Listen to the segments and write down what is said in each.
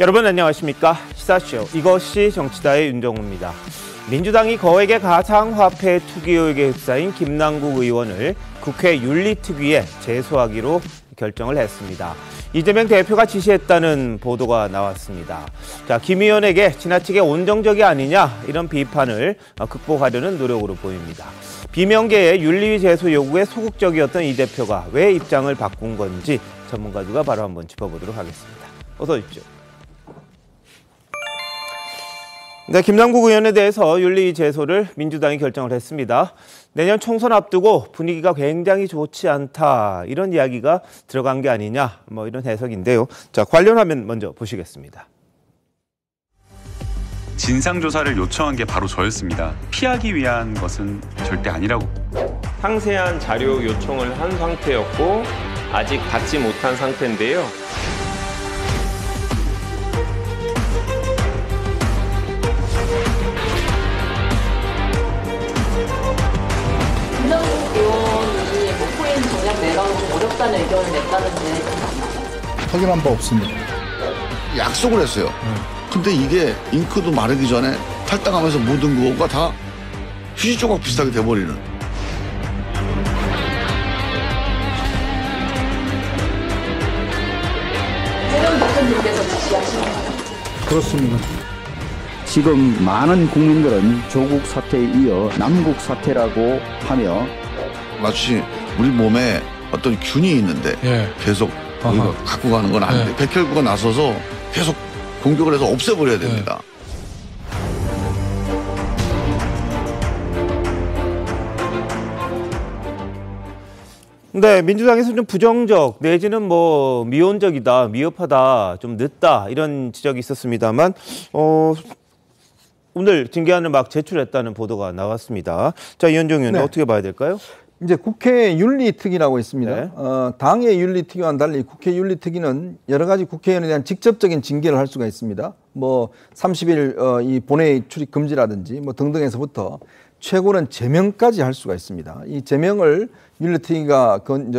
여러분 안녕하십니까? 시사쇼 이것이 정치다의 윤정우입니다. 민주당이 거액의 가상화폐 투기 의혹에 휩싸인 김남국 의원을 국회 윤리특위에 제소하기로 결정을 했습니다. 이재명 대표가 지시했다는 보도가 나왔습니다. 자, 김 의원에게 지나치게 온정적이 아니냐 이런 비판을 극복하려는 노력으로 보입니다. 비명계의 윤리위 제소 요구에 소극적이었던 이 대표가 왜 입장을 바꾼 건지 전문가들과 바로 한번 짚어보도록 하겠습니다. 어서 오십시오. 네, 김남국 의원에 대해서 윤리위 제소를 민주당이 결정을 했습니다. 내년 총선 앞두고 분위기가 굉장히 좋지 않다 이런 이야기가 들어간 게 아니냐 이런 해석인데요. 자, 관련 화면 먼저 보시겠습니다. 진상조사를 요청한 게 바로 저였습니다. 피하기 위한 것은 절대 아니라고. 상세한 자료 요청을 한 상태였고 아직 받지 못한 상태인데요. 김남국 의원이 코인 전략 내각은 좀 어렵다는 의견을 냈다는데 확인한 바 없습니다. 약속을 했어요. 근데 이게 잉크도 마르기 전에 탈당하면서 모든 그거가 다 휴지 조각 비슷하게 돼버리는. 이재명 대표님께서 지시하시나요? 그렇습니다. 지금 많은 국민들은 조국 사태에 이어 남국 사태라고 하며 마치 우리 몸에 어떤 균이 있는데 계속 우리가 갖고 가는 건 안 돼. 백혈구가 나서서 계속 공격을 해서 없애버려야 됩니다. 네, 민주당에서 좀 부정적 내지는 미온적이다, 미흡하다, 좀 늦다 이런 지적이 있었습니다만 오늘 징계안을 막 제출했다는 보도가 나왔습니다. 자, 이현정 의원 어떻게 봐야 될까요? 이제 국회 윤리특위라고 있습니다. 네. 당의 윤리특위와는 달리 국회 윤리특위는 여러 가지 국회의원에 대한 직접적인 징계를 할 수가 있습니다. 30일 이 본회의 출입 금지라든지 등등에서부터 최고는 제명까지 할 수가 있습니다. 이 제명을 윤리특위가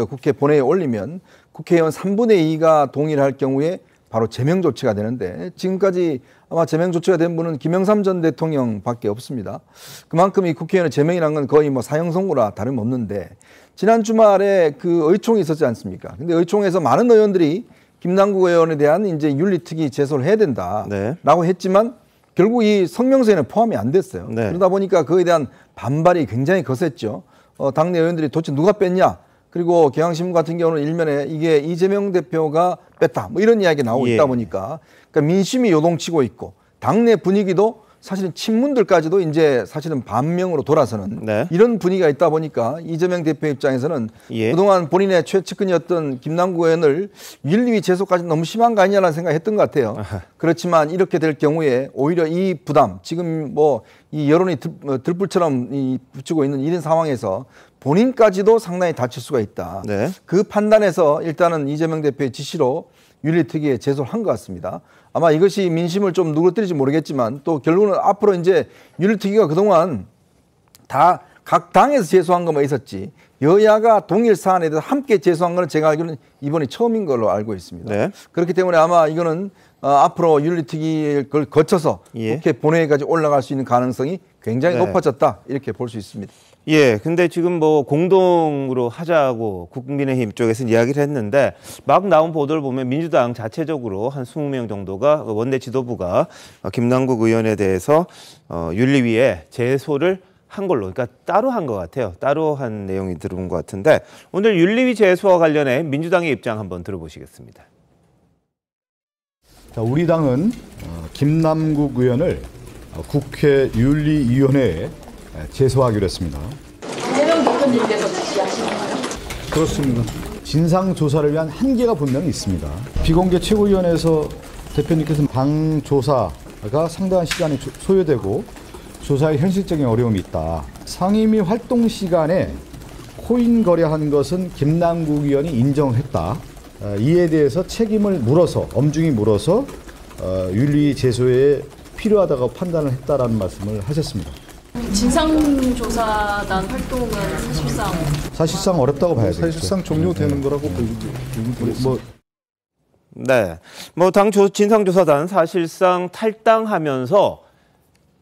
국회 본회의에 올리면 국회의원 3분의 2가 동의를 할 경우에 바로 제명 조치가 되는데 지금까지 아마 제명 조치가 된 분은 김영삼 전 대통령밖에 없습니다. 그만큼 이 국회의원의 제명이라는 건 거의 사형 선고라 다름없는데 지난 주말에 그 의총이 있었지 않습니까? 근데 의총에서 많은 의원들이 김남국 의원에 대한 이제 윤리특위 제소를 해야 된다라고 했지만 결국 이 성명서에는 포함이 안 됐어요. 네. 그러다 보니까 그에 대한 반발이 굉장히 거셌죠. 당내 의원들이 도대체 누가 뺐냐? 그리고 경향신문 같은 경우는 일면에 이게 이재명 대표가 뺐다 이런 이야기가 나오고 있다 보니까 그러니까 민심이 요동치고 있고 당내 분위기도 사실은 친문들까지도 이제 사실은 반명으로 돌아서는 이런 분위기가 있다 보니까 이재명 대표 입장에서는 그동안 본인의 최측근이었던 김남국 의원을 윤리위 제소까지 너무 심한 거 아니냐라는 생각을 했던 것 같아요. 그렇지만 이렇게 될 경우에 오히려 이 부담 지금 이 여론이 들불처럼 붙이고 있는 이런 상황에서 본인까지도 상당히 다칠 수가 있다. 그 판단에서 일단은 이재명 대표의 지시로 윤리특위에 제소를 한 것 같습니다. 아마 이것이 민심을 좀 누그러뜨릴지 모르겠지만 또 결국은 앞으로 이제 윤리특위가 그동안 다 각 당에서 제소한 것만 있었지 여야가 동일 사안에 대해서 함께 제소한 것은 제가 알기로는 이번이 처음인 걸로 알고 있습니다. 그렇기 때문에 아마 이거는 앞으로 윤리특위를 거쳐서 국회 본회의까지 올라갈 수 있는 가능성이 굉장히 높아졌다 이렇게 볼 수 있습니다. 예, 근데 지금 공동으로 하자고 국민의힘 쪽에서 이야기를 했는데 막 나온 보도를 보면 민주당 자체적으로 한 20명 정도가 원내 지도부가 김남국 의원에 대해서 윤리위에 제소를 한 걸로, 그러니까 따로 한 것 같아요. 따로 한 내용이 들어온 것 같은데 오늘 윤리위 제소와 관련해 민주당의 입장 한번 들어보시겠습니다. 자, 우리 당은 김남국 의원을 국회 윤리위원회에 제소하기로 했습니다. 이재명 대표님께서 지시하시나요? 그렇습니다. 진상조사를 위한 한계가 분명히 있습니다. 비공개 최고위원회에서 대표님께서는 당 조사가 상당한 시간이 소요되고 조사에 현실적인 어려움이 있다. 상임위 활동 시간에 코인 거래한 것은 김남국 의원이 인정했다. 이에 대해서 책임을 물어서 엄중히 물어서 윤리 제소에 필요하다고 판단을 했다라는 말씀을 하셨습니다. 진상조사단 활동은 사실상 어렵다고 봐야 되겠죠. 사실상 종료되는 거라고 보이고 네, 뭐 당 진상조사단 사실상 탈당하면서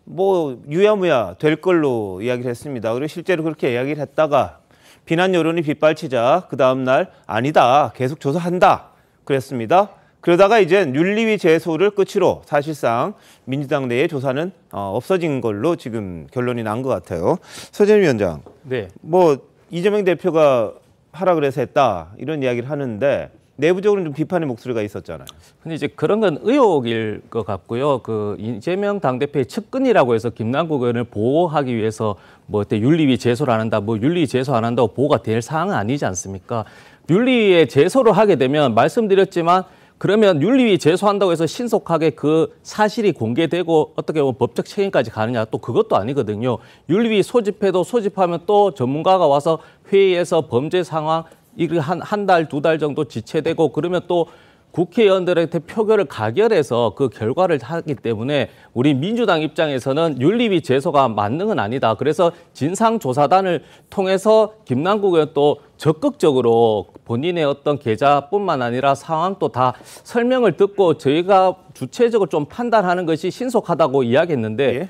뭐 유야무야 될 걸로 이야기를 했습니다. 그리고 실제로 그렇게 이야기를 했다가 비난 여론이 빗발치자 그 다음 날 아니다, 계속 조사한다 그랬습니다. 그러다가 이제 윤리위 제소를 끝으로 사실상 민주당 내의 조사는 없어진 걸로 지금 결론이 난 것 같아요. 서재현 위원장, 네, 뭐 이재명 대표가 하라 그래서 했다 이런 이야기를 하는데 내부적으로는 좀 비판의 목소리가 있었잖아요. 근데 이제 그런 건 의혹일 것 같고요. 그 이재명 당대표의 측근이라고 해서 김남국 의원을 보호하기 위해서 뭐 그때 윤리위 제소를 안 한다, 뭐 윤리위 제소 안 한다고 보호가 될 사항은 아니지 않습니까? 윤리위에 제소를 하게 되면 말씀드렸지만 그러면 윤리위 제소한다고 해서 신속하게 그 사실이 공개되고 어떻게 보면 법적 책임까지 가느냐, 또 그것도 아니거든요. 윤리위 소집해도 소집하면 또 전문가가 와서 회의에서 범죄 상황 이거 한 달, 두 달 정도 지체되고 그러면 또 국회의원들한테 표결을 가결해서 그 결과를 하기 때문에 우리 민주당 입장에서는 윤리위 제소가 만능은 아니다. 그래서 진상조사단을 통해서 김남국 의원 또 적극적으로 본인의 어떤 계좌뿐만 아니라 상황도 다 설명을 듣고 저희가 주체적으로 좀 판단하는 것이 신속하다고 이야기했는데 예?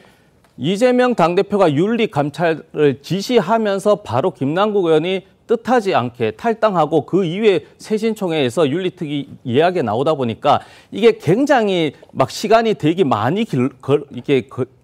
이재명 당대표가 윤리감찰을 지시하면서 바로 김남국 의원이 뜻하지 않게 탈당하고 그 이후에 쇄신총회에서 윤리특위 이야기가 나오다 보니까 이게 굉장히 막 시간이 되게 많이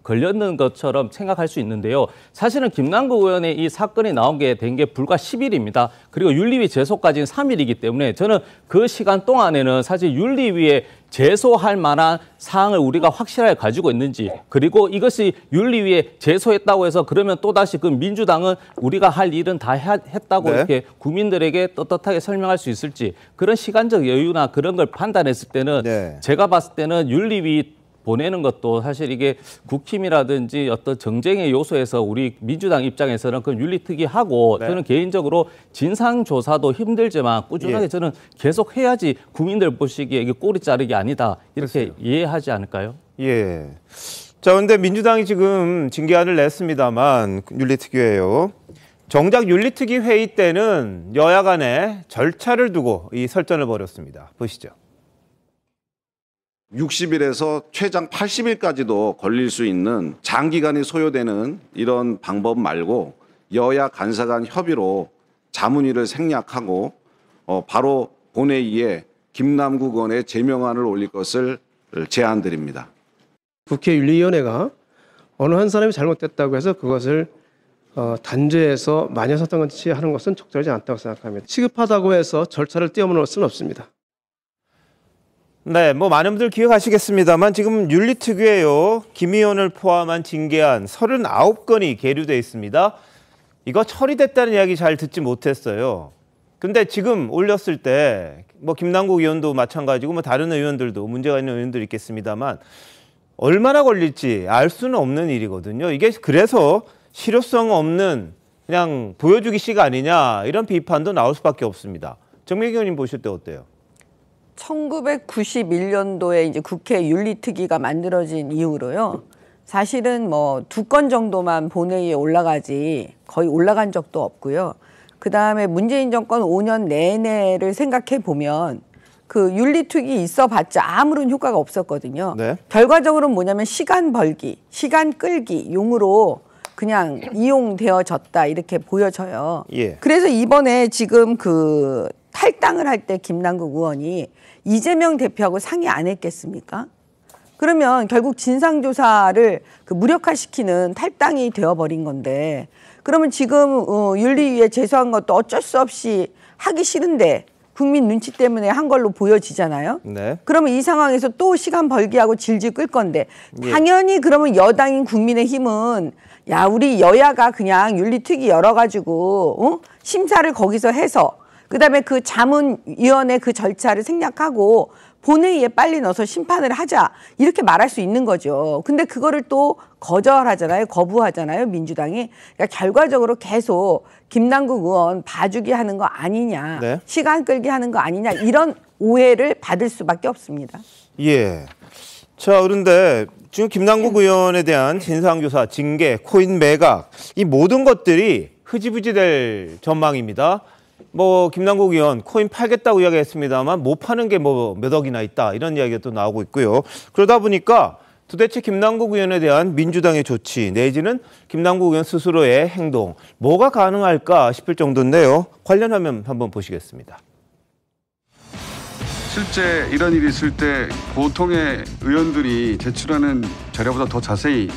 걸렸는 것처럼 생각할 수 있는데요. 사실은 김남국 의원의 이 사건이 나온 게 된 게 불과 10일입니다. 그리고 윤리위 제소까지는 3일이기 때문에 저는 그 시간 동안에는 사실 윤리위에 제소할 만한 사항을 우리가 확실하게 가지고 있는지, 그리고 이것이 윤리위에 제소했다고 해서 그러면 또다시 그 민주당은 우리가 할 일은 다 했다고 네. 이렇게 국민들에게 떳떳하게 설명할 수 있을지, 그런 시간적 여유나 그런 걸 판단했을 때는 네. 제가 봤을 때는 윤리위 보내는 것도 사실 이게 국힘이라든지 어떤 정쟁의 요소에서 우리 민주당 입장에서는 그 윤리특위하고 네. 저는 개인적으로 진상조사도 힘들지만 꾸준하게 예. 저는 계속 해야지 국민들 보시기에 이게 꼬리 자르기 아니다 이렇게 글쎄요. 이해하지 않을까요? 예. 자, 그런데 민주당이 지금 징계안을 냈습니다만 윤리특위예요. 정작 윤리특위 회의 때는 여야 간에 절차를 두고 이 설전을 벌였습니다. 보시죠. 60일에서 최장 80일까지도 걸릴 수 있는 장기간이 소요되는 이런 방법 말고 여야 간사 간 협의로 자문위를 생략하고 바로 본회의에 김남국 의원의 제명안을 올릴 것을 제안드립니다. 국회윤리위원회가 어느 한 사람이 잘못됐다고 해서 그것을 단죄해서 마녀사탕같이 하는 것은 적절하지 않다고 생각합니다. 시급하다고 해서 절차를 띄어놓을 수는 없습니다. 네, 뭐 많은 분들 기억하시겠습니다만 지금 윤리특위에요. 김 의원을 포함한 징계안 39건이 계류돼 있습니다. 이거 처리됐다는 이야기 잘 듣지 못했어요. 근데 지금 올렸을 때 뭐 김남국 의원도 마찬가지고 뭐 다른 의원들도 문제가 있는 의원들이 있겠습니다만 얼마나 걸릴지 알 수는 없는 일이거든요. 이게 그래서 실효성 없는 그냥 보여주기식 아니냐 이런 비판도 나올 수밖에 없습니다. 정미경 의원님 보실 때 어때요? 1991년도에 이제 국회 윤리특위가 만들어진 이후로요. 사실은 뭐 2건 정도만 본회의에 올라가지 거의 올라간 적도 없고요. 그다음에 문재인 정권 5년 내내를 생각해 보면 그 윤리특위 있어봤자 아무런 효과가 없었거든요. 네. 결과적으로는 뭐냐면 시간 벌기, 시간 끌기 용으로 그냥 이용되어졌다 이렇게 보여져요. 예. 그래서 이번에 지금 그 탈당을 할 때 김남국 의원이 이재명 대표하고 상의 안 했겠습니까? 그러면 결국 진상조사를 그 무력화시키는 탈당이 되어버린 건데, 그러면 지금 윤리위에 제소한 것도 어쩔 수 없이 하기 싫은데 국민 눈치 때문에 한 걸로 보여지잖아요. 네. 그러면 이 상황에서 또 시간 벌기하고 질질 끌 건데 예. 당연히 그러면 여당인 국민의힘은 야 우리 여야가 그냥 윤리특위 열어가지고 심사를 거기서 해서 그다음에 그 자문위원회 그 절차를 생략하고 본회의에 빨리 넣어서 심판을 하자 이렇게 말할 수 있는 거죠. 근데 그거를 또 거절하잖아요. 거부하잖아요. 민주당이. 그러니까 결과적으로 계속 김남국 의원 봐주기 하는 거 아니냐. 네. 시간 끌기 하는 거 아니냐. 이런 오해를 받을 수밖에 없습니다. 예. 자, 그런데 지금 김남국 의원에 대한 진상조사, 징계, 코인 매각 이 모든 것들이 흐지부지 될 전망입니다. 뭐 김남국 의원 코인 팔겠다고 이야기했습니다만 못 파는 게 뭐 몇 억이나 있다 이런 이야기가 또 나오고 있고요. 그러다 보니까 도대체 김남국 의원에 대한 민주당의 조치 내지는 김남국 의원 스스로의 행동 뭐가 가능할까 싶을 정도인데요. 관련 화면 한번 보시겠습니다. 실제 이런 일이 있을 때 보통의 의원들이 제출하는 자료보다 더 자세히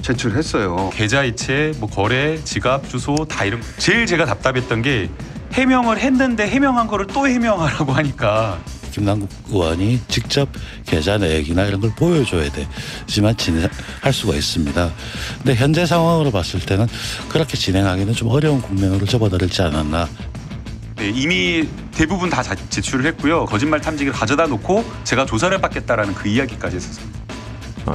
제출했어요. 계좌이체, 뭐 거래, 지갑, 주소 다 이런. 제일 제가 답답했던 게 해명을 했는데 해명한 거를 또 해명하라고 하니까. 김남국 의원이 직접 계좌 내역이나 이런 걸 보여줘야 되지만 진행할 수가 있습니다. 근데 현재 상황으로 봤을 때는 그렇게 진행하기는 좀 어려운 국면으로 접어들지 않았나. 네, 이미 대부분 다 제출을 했고요. 거짓말 탐지기를 가져다 놓고 제가 조사를 받겠다라는 그 이야기까지 했었습니다.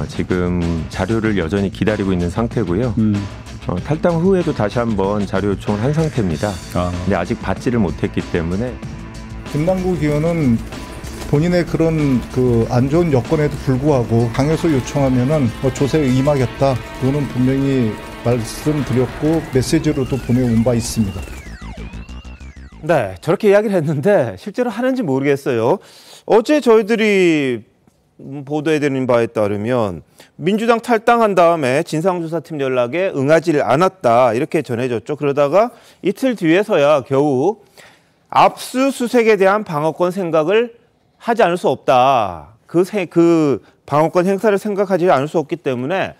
지금 자료를 여전히 기다리고 있는 상태고요. 탈당 후에도 다시 한번 자료 요청을 한 상태입니다. 근데 아직 받지를 못했기 때문에. 김남국 의원은 본인의 그런 그 안 좋은 여건에도 불구하고 당에서 요청하면은 조사에 임하겠다. 그거는 분명히 말씀드렸고 메시지로도 보내온 바 있습니다. 네, 저렇게 이야기를 했는데 실제로 하는지 모르겠어요. 어제 저희들이 보도해드린 바에 따르면 민주당 탈당한 다음에 진상조사팀 연락에 응하지 않았다 이렇게 전해졌죠. 그러다가 이틀 뒤에서야 겨우 압수수색에 대한 방어권 생각을 하지 않을 수 없다. 그 방어권 행사를 생각하지 않을 수 없기 때문에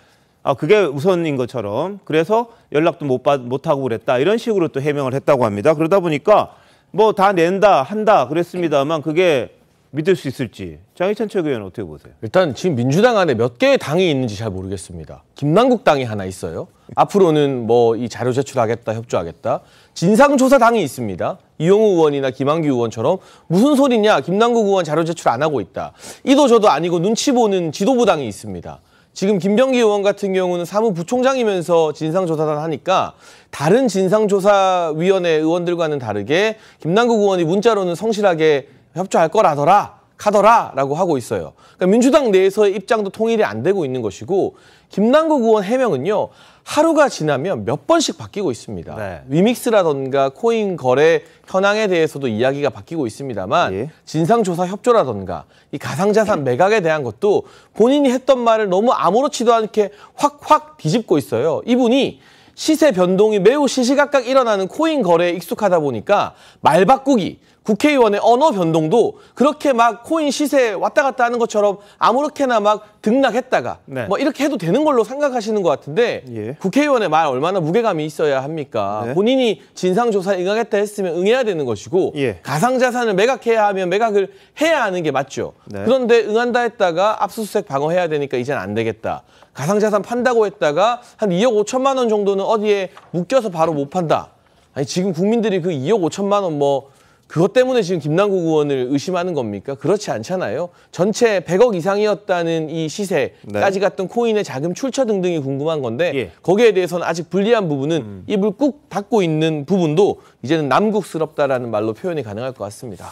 그게 우선인 것처럼 그래서 연락도 못하고 그랬다. 이런 식으로 또 해명을 했다고 합니다. 그러다 보니까 뭐 다 낸다, 한다 그랬습니다만 그게 믿을 수 있을지 장희찬 최고위원은 어떻게 보세요? 일단 지금 민주당 안에 몇 개의 당이 있는지 잘 모르겠습니다. 김남국 당이 하나 있어요. 앞으로는 뭐 이 자료 제출하겠다, 협조하겠다. 진상조사당이 있습니다. 이용우 의원이나 김한규 의원처럼 무슨 소리냐, 김남국 의원 자료 제출 안 하고 있다. 이도 저도 아니고 눈치 보는 지도부당이 있습니다. 지금 김병기 의원 같은 경우는 사무부총장이면서 진상조사단 하니까 다른 진상조사위원회 의원들과는 다르게 김남국 의원이 문자로는 성실하게 협조할 거라더라, 카더라라고 하고 있어요. 그러니까 민주당 내에서의 입장도 통일이 안 되고 있는 것이고 김남국 의원 해명은요. 하루가 지나면 몇 번씩 바뀌고 있습니다. 네. 위믹스라던가 코인 거래 현황에 대해서도 이야기가 바뀌고 있습니다만 진상조사 협조라던가 이 가상자산 매각에 대한 것도 본인이 했던 말을 너무 아무렇지도 않게 확 뒤집고 있어요. 이분이 시세 변동이 매우 시시각각 일어나는 코인 거래에 익숙하다 보니까 말 바꾸기, 국회의원의 언어 변동도 그렇게 막 코인 시세 왔다 갔다 하는 것처럼 아무렇게나 막 등락했다가 뭐 이렇게 해도 되는 걸로 생각하시는 것 같은데 국회의원의 말 얼마나 무게감이 있어야 합니까? 본인이 진상조사에 응하겠다 했으면 응해야 되는 것이고 가상자산을 매각해야 하면 매각을 해야 하는 게 맞죠. 그런데 응한다 했다가 압수수색 방어해야 되니까 이젠 안 되겠다. 가상자산 판다고 했다가 한 2억 5천만 원 정도는 어디에 묶여서 바로 못 판다. 아니 지금 국민들이 그 2억 5천만 원 뭐 그것 때문에 지금 김남국 의원을 의심하는 겁니까? 그렇지 않잖아요. 전체 100억 이상이었다는 이 시세까지 갔던 코인의 자금 출처 등등이 궁금한 건데 거기에 대해서는 아직 불리한 부분은 입을 꾹 닫고 있는 부분도 이제는 남국스럽다라는 말로 표현이 가능할 것 같습니다.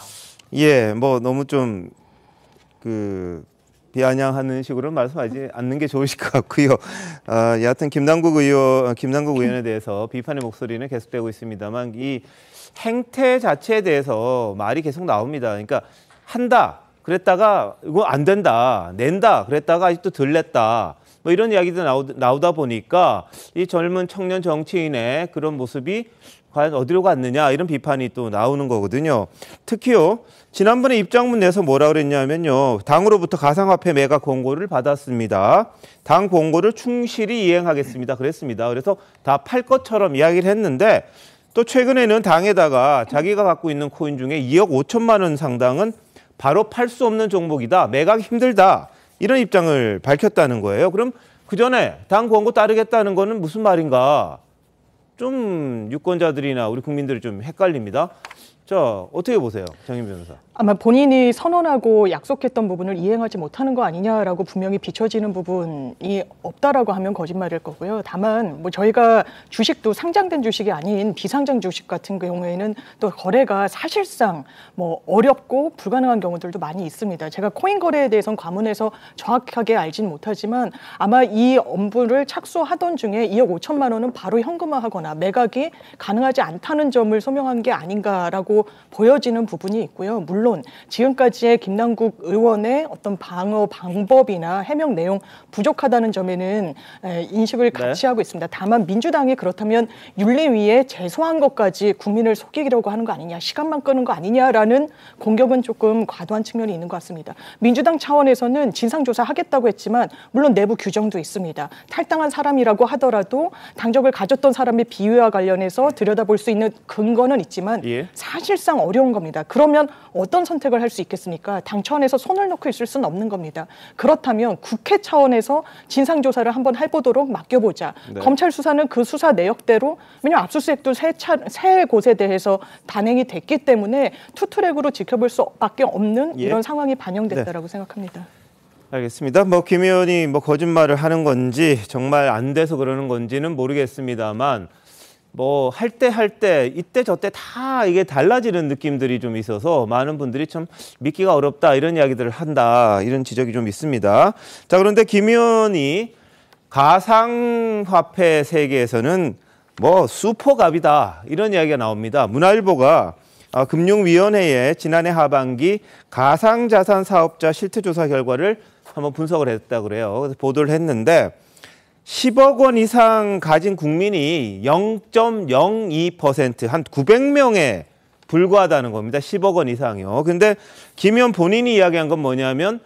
뭐 너무 좀 비아냥하는 식으로 말씀하지 않는 게 좋으실 것 같고요. 여하튼 김남국 의원에 대해서 비판의 목소리는 계속되고 있습니다만 이 행태 자체에 대해서 말이 계속 나옵니다. 그러니까 한다 그랬다가 이거 안 된다, 낸다 그랬다가 아직도 덜 냈다. 뭐 이런 이야기도 나오다 보니까 이 젊은 청년 정치인의 그런 모습이 과연 어디로 갔느냐 이런 비판이 또 나오는 거거든요. 특히요. 지난번에 입장문 내서 뭐라 그랬냐면요. 당으로부터 가상화폐 매각 공고를 받았습니다. 당 공고를 충실히 이행하겠습니다. 그랬습니다. 그래서 다 팔 것처럼 이야기를 했는데 또 최근에는 당에다가 자기가 갖고 있는 코인 중에 2억 5천만 원 상당은 바로 팔 수 없는 종목이다. 매각이 힘들다. 이런 입장을 밝혔다는 거예요. 그럼 그 전에 당 공고 따르겠다는 거는 무슨 말인가? 좀 유권자들이나 우리 국민들이 좀 헷갈립니다. 자, 어떻게 보세요, 정인 변호사? 아마 본인이 선언하고 약속했던 부분을 이행하지 못하는 거 아니냐라고 분명히 비춰지는 부분이 없다라고 하면 거짓말일 거고요. 다만 뭐 저희가 주식도 상장된 주식이 아닌 비상장 주식 같은 경우에는 또 거래가 사실상 뭐 어렵고 불가능한 경우들도 많이 있습니다. 제가 코인 거래에 대해서는 과문해서 정확하게 알진 못하지만 아마 이 업무를 착수하던 중에 2억 5천만 원은 바로 현금화하거나 매각이 가능하지 않다는 점을 소명한 게 아닌가라고 있다라고 보여지는 부분이 있고요. 물론 지금까지의 김남국 의원의 어떤 방어 방법이나 해명 내용 부족하다는 점에는 인식을 같이 하고 있습니다. 다만 민주당이 그렇다면 윤리위에 제소한 것까지 국민을 속이려고 하는 거 아니냐, 시간만 끄는 거 아니냐라는 공격은 조금 과도한 측면이 있는 것 같습니다. 민주당 차원에서는 진상조사 하겠다고 했지만 물론 내부 규정도 있습니다. 탈당한 사람이라고 하더라도 당적을 가졌던 사람의 비위와 관련해서 들여다볼 수 있는 근거는 있지만 사실상 어려운 겁니다. 그러면 어떤 선택을 할 수 있겠습니까? 당 차원에서 손을 놓고 있을 수는 없는 겁니다. 그렇다면 국회 차원에서 진상조사를 한번 해보도록 맡겨보자. 네. 검찰 수사는 그 수사 내역대로, 왜냐하면 압수수색도 세 곳에 대해서 단행이 됐기 때문에 투트랙으로 지켜볼 수밖에 없는 이런 상황이 반영됐다라고 생각합니다. 알겠습니다. 김 의원이 거짓말을 하는 건지 정말 안 돼서 그러는 건지는 모르겠습니다만 할 때 이때 저때 다 이게 달라지는 느낌들이 좀 있어서 많은 분들이 참 믿기가 어렵다 이런 이야기들을 한다 이런 지적이 좀 있습니다. 자, 그런데 김 의원이 가상화폐 세계에서는 슈퍼갑이다 이런 이야기가 나옵니다. 문화일보가 금융위원회에 지난해 하반기 가상자산 사업자 실태조사 결과를 한번 분석을 했다고 그래요. 그래서 보도를 했는데 10억 원 이상 가진 국민이 0.02%, 한 900명에 불과하다는 겁니다. 10억 원 이상이요. 근데 김 의원 본인이 이야기한 건 뭐냐면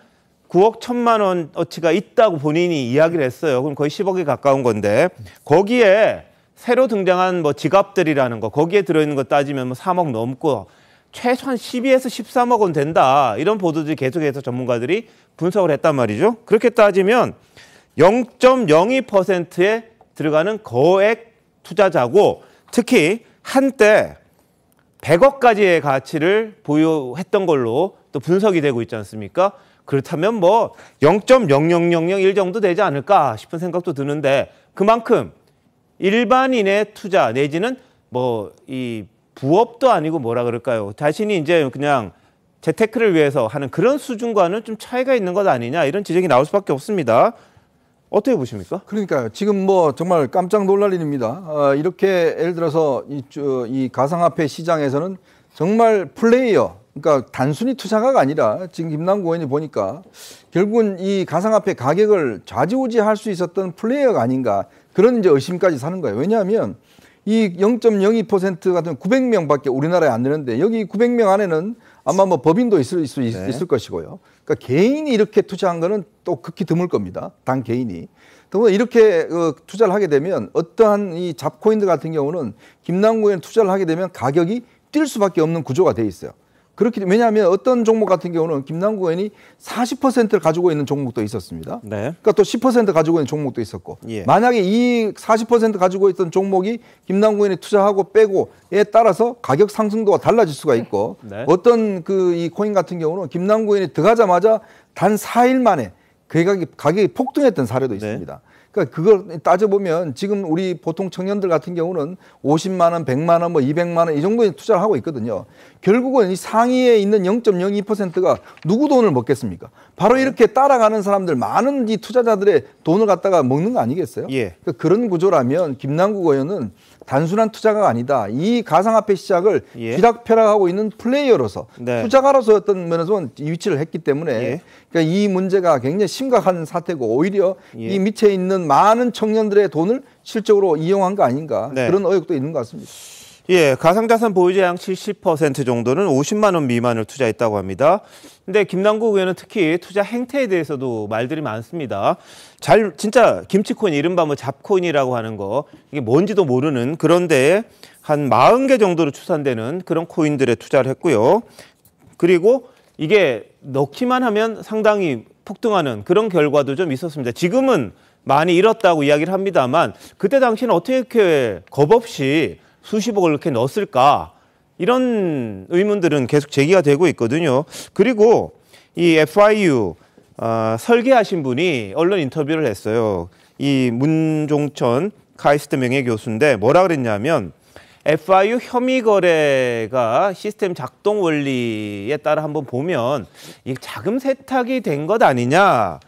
9억 1천만 원어치가 있다고 본인이 이야기를 했어요. 그럼 거의 10억에 가까운 건데 거기에 새로 등장한 지갑들이라는 거 거기에 들어있는 거 따지면 3억 넘고 최소한 12에서 13억 원 된다. 이런 보도들이 계속해서 전문가들이 분석을 했단 말이죠. 그렇게 따지면 0.02%에 들어가는 거액 투자자고 특히 한때 100억까지의 가치를 보유했던 걸로 또 분석이 되고 있지 않습니까? 그렇다면 0.00001 정도 되지 않을까 싶은 생각도 드는데 그만큼 일반인의 투자 내지는 이 부업도 아니고 뭐라 그럴까요? 자신이 이제 그냥 재테크를 위해서 하는 그런 수준과는 좀 차이가 있는 것 아니냐 이런 지적이 나올 수밖에 없습니다. 어떻게 보십니까? 그러니까요. 지금 정말 깜짝 놀랄 일입니다. 이렇게 예를 들어서 이 가상화폐 시장에서는 정말 플레이어, 그러니까 단순히 투자가가 아니라 지금 김남국 의원이 보니까 결국은 이 가상화폐 가격을 좌지우지할 수 있었던 플레이어가 아닌가 그런 이제 의심까지 사는 거예요. 왜냐하면 이 0.02% 같은 900명밖에 우리나라에 안 되는데 여기 900명 안에는 아마 법인도 있을 것이고요. 그러니까 개인이 이렇게 투자한 거는 또 극히 드물 겁니다. 단 개인이. 더구나 이렇게 투자를 하게 되면 어떠한 이 잡코인들 같은 경우는 김남국 의원 투자를 하게 되면 가격이 뛸 수밖에 없는 구조가 돼 있어요. 그렇기 때문에 왜냐하면 어떤 종목 같은 경우는 김남국 의원이 40%를 가지고 있는 종목도 있었습니다. 네. 그러니까 또 10% 가지고 있는 종목도 있었고 만약에 이 40% 가지고 있던 종목이 김남국 의원이 투자하고 빼고에 따라서 가격 상승도가 달라질 수가 있고 어떤 이 코인 같은 경우는 김남국 의원이 들어가자마자 단 4일 만에 가격이 폭등했던 사례도 있습니다. 그러니까 그걸 따져보면 지금 우리 보통 청년들 같은 경우는 50만 원, 100만 원, 200만 원 이 정도의 투자를 하고 있거든요. 결국은 이 상위에 있는 0.02%가 누구 돈을 먹겠습니까? 바로 이렇게 따라가는 사람들, 많은 이 투자자들의 돈을 갖다가 먹는 거 아니겠어요? 그러니까 그런 구조라면 김남국 의원은 단순한 투자가 아니다. 이 가상화폐 시장을 휘락펴락하고 있는 플레이어로서 투자가로서 어떤 면에서 위치를 했기 때문에 그러니까 이 문제가 굉장히 심각한 사태고 오히려 이 밑에 있는 많은 청년들의 돈을 실적으로 이용한 거 아닌가 그런 의혹도 있는 것 같습니다. 가상자산 보유자양 70% 정도는 50만 원 미만을 투자했다고 합니다. 근데 김남국 의원은 특히 투자 행태에 대해서도 말들이 많습니다. 진짜 김치코인, 이른바 잡코인이라고 하는 거, 이게 뭔지도 모르는 그런데 한 40개 정도로 추산되는 그런 코인들에 투자를 했고요. 그리고 이게 넣기만 하면 상당히 폭등하는 그런 결과도 좀 있었습니다. 지금은 많이 잃었다고 이야기를 합니다만 그때 당시는 어떻게 겁 없이 수십억을 이렇게 넣었을까? 이런 의문들은 계속 제기가 되고 있거든요. 그리고 이 FIU 설계하신 분이 언론 인터뷰를 했어요. 이 문종천 카이스트 명예교수인데 뭐라 그랬냐면 FIU 혐의 거래가 시스템 작동 원리에 따라 한번 보면 이 자금 세탁이 된 것 아니냐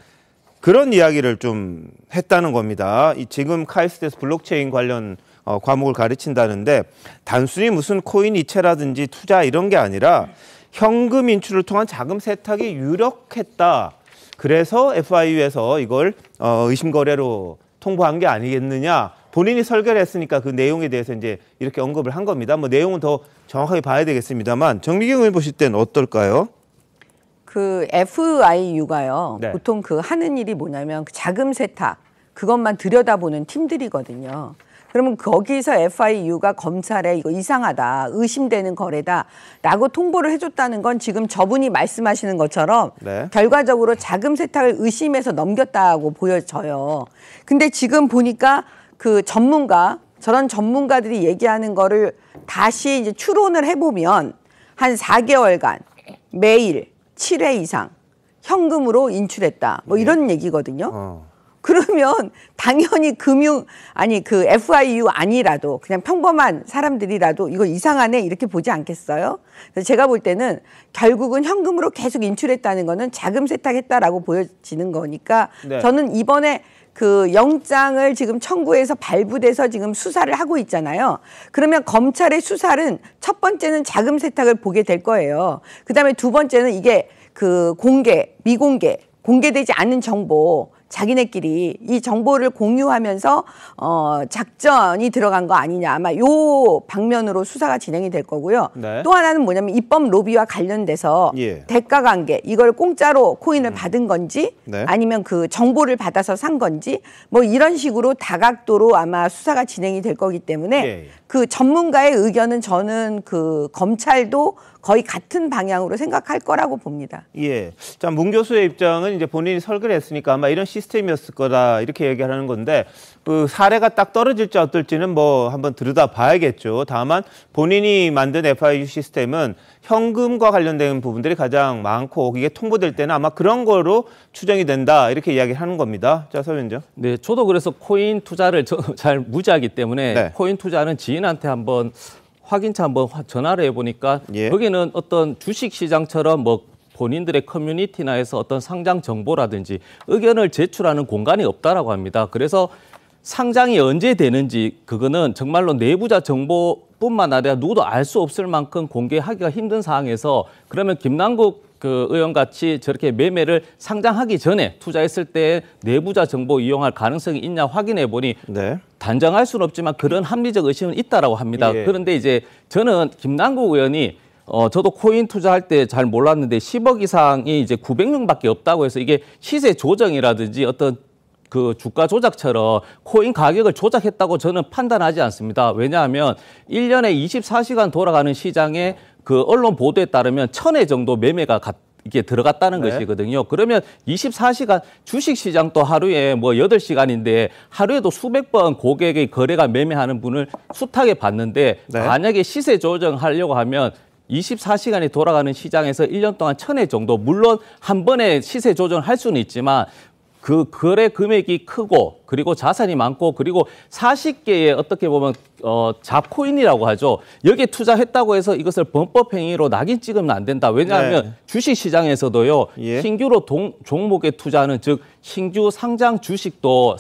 그런 이야기를 좀 했다는 겁니다. 지금 카이스트에서 블록체인 관련 과목을 가르친다는데 단순히 무슨 코인 이체라든지 투자 이런 게 아니라 현금 인출을 통한 자금 세탁이 유력했다. 그래서 FIU에서 이걸 의심 거래로 통보한 게 아니겠느냐. 본인이 설계를 했으니까 그 내용에 대해서 이제 이렇게 언급을 한 겁니다. 뭐 내용은 더 정확하게 봐야 되겠습니다만 정미경 의원 보실 때는 어떨까요? 그 FIU가요. 네. 보통 그 하는 일이 뭐냐면 그 자금 세탁 그것만 들여다보는 팀들이거든요. 그러면 거기서 FIU가 검찰에 이거 이상하다, 의심되는 거래다라고 통보를 해줬다는 건 지금 저분이 말씀하시는 것처럼 네. 결과적으로 자금 세탁을 의심해서 넘겼다고 보여져요. 근데 지금 보니까 그 저런 전문가들이 얘기하는 거를 다시 이제 추론을 해보면 한 4개월간 매일 7회 이상 현금으로 인출했다. 뭐 이런 얘기거든요. 그러면 당연히 그 FIU 아니라도 그냥 평범한 사람들이라도 이거 이상하네 이렇게 보지 않겠어요? 그래서 제가 볼 때는 결국은 현금으로 계속 인출했다는 거는 자금 세탁했다라고 보여지는 거니까 네. 저는 이번에 그 영장을 지금 청구해서 발부돼서 지금 수사를 하고 있잖아요. 그러면 검찰의 수사는 첫 번째는 자금 세탁을 보게 될 거예요. 그다음에 두 번째는 이게 그 공개되지 않는 정보 자기네끼리 이 정보를 공유하면서 작전이 들어간 거 아니냐 아마 요 방면으로 수사가 진행이 될 거고요. 네. 또 하나는 뭐냐면 입법 로비와 관련돼서 예. 대가 관계 이걸 공짜로 코인을 받은 건지 네. 아니면 그 정보를 받아서 산 건지 뭐 이런 식으로 다각도로 아마 수사가 진행이 될 거기 때문에 예. 그 전문가의 의견은 저는 그 검찰도 거의 같은 방향으로 생각할 거라고 봅니다. 예. 자, 문 교수의 입장은 이제 본인이 설계를 했으니까 아마 이런 시스템이었을 거다 이렇게 얘기하는 건데 그 사례가 딱 떨어질지 어떨지는 뭐 한번 들여다 봐야겠죠. 다만 본인이 만든 FIU 시스템은 현금과 관련된 부분들이 가장 많고 이게 통보될 때는 아마 그런 거로 추정이 된다 이렇게 이야기를 하는 겁니다. 자, 서 위원장. 네, 저도 그래서 코인 투자를 잘 무지하기 때문에 네. 코인 투자는 지인한테 한번 확인차 한번 전화를 해보니까 예. 여기는 어떤 주식시장처럼 뭐 본인들의 커뮤니티나 해서 어떤 상장 정보라든지 의견을 제출하는 공간이 없다라고 합니다. 그래서 상장이 언제 되는지 그거는 정말로 내부자 정보뿐만 아니라 누구도 알 수 없을 만큼 공개하기가 힘든 상황에서 그러면 김남국 그 의원같이 저렇게 매매를 상장하기 전에 투자했을 때 내부자 정보 이용할 가능성이 있냐 확인해 보니 네. 단정할 수는 없지만 그런 합리적 의심은 있다라고 합니다. 예. 그런데 이제 저는 김남국 의원이 저도 코인 투자할 때 잘 몰랐는데 10억 이상이 이제 900명밖에 없다고 해서 이게 시세 조정이라든지 어떤 그 주가 조작처럼 코인 가격을 조작했다고 저는 판단하지 않습니다. 왜냐하면 1년에 24시간 돌아가는 시장에 그 언론 보도에 따르면 1000회 정도 매매가 이게 들어갔다는 네. 것이거든요. 그러면 24시간 주식시장도 하루에 뭐 8시간인데 하루에도 수백 번 고객의 거래가 매매하는 분을 숱하게 봤는데 네. 만약에 시세 조정하려고 하면 24시간이 돌아가는 시장에서 1년 동안 1000회 정도 물론 한 번에 시세 조정을 할 수는 있지만 그 거래 금액이 크고 그리고 자산이 많고 그리고 40개의 어떻게 보면 잡코인이라고 하죠. 여기에 투자했다고 해서 이것을 범법행위로 낙인 찍으면 안 된다. 왜냐하면 네. 주식시장에서도요. 예. 신규로 종목에 투자하는 즉 신규 상장 주식도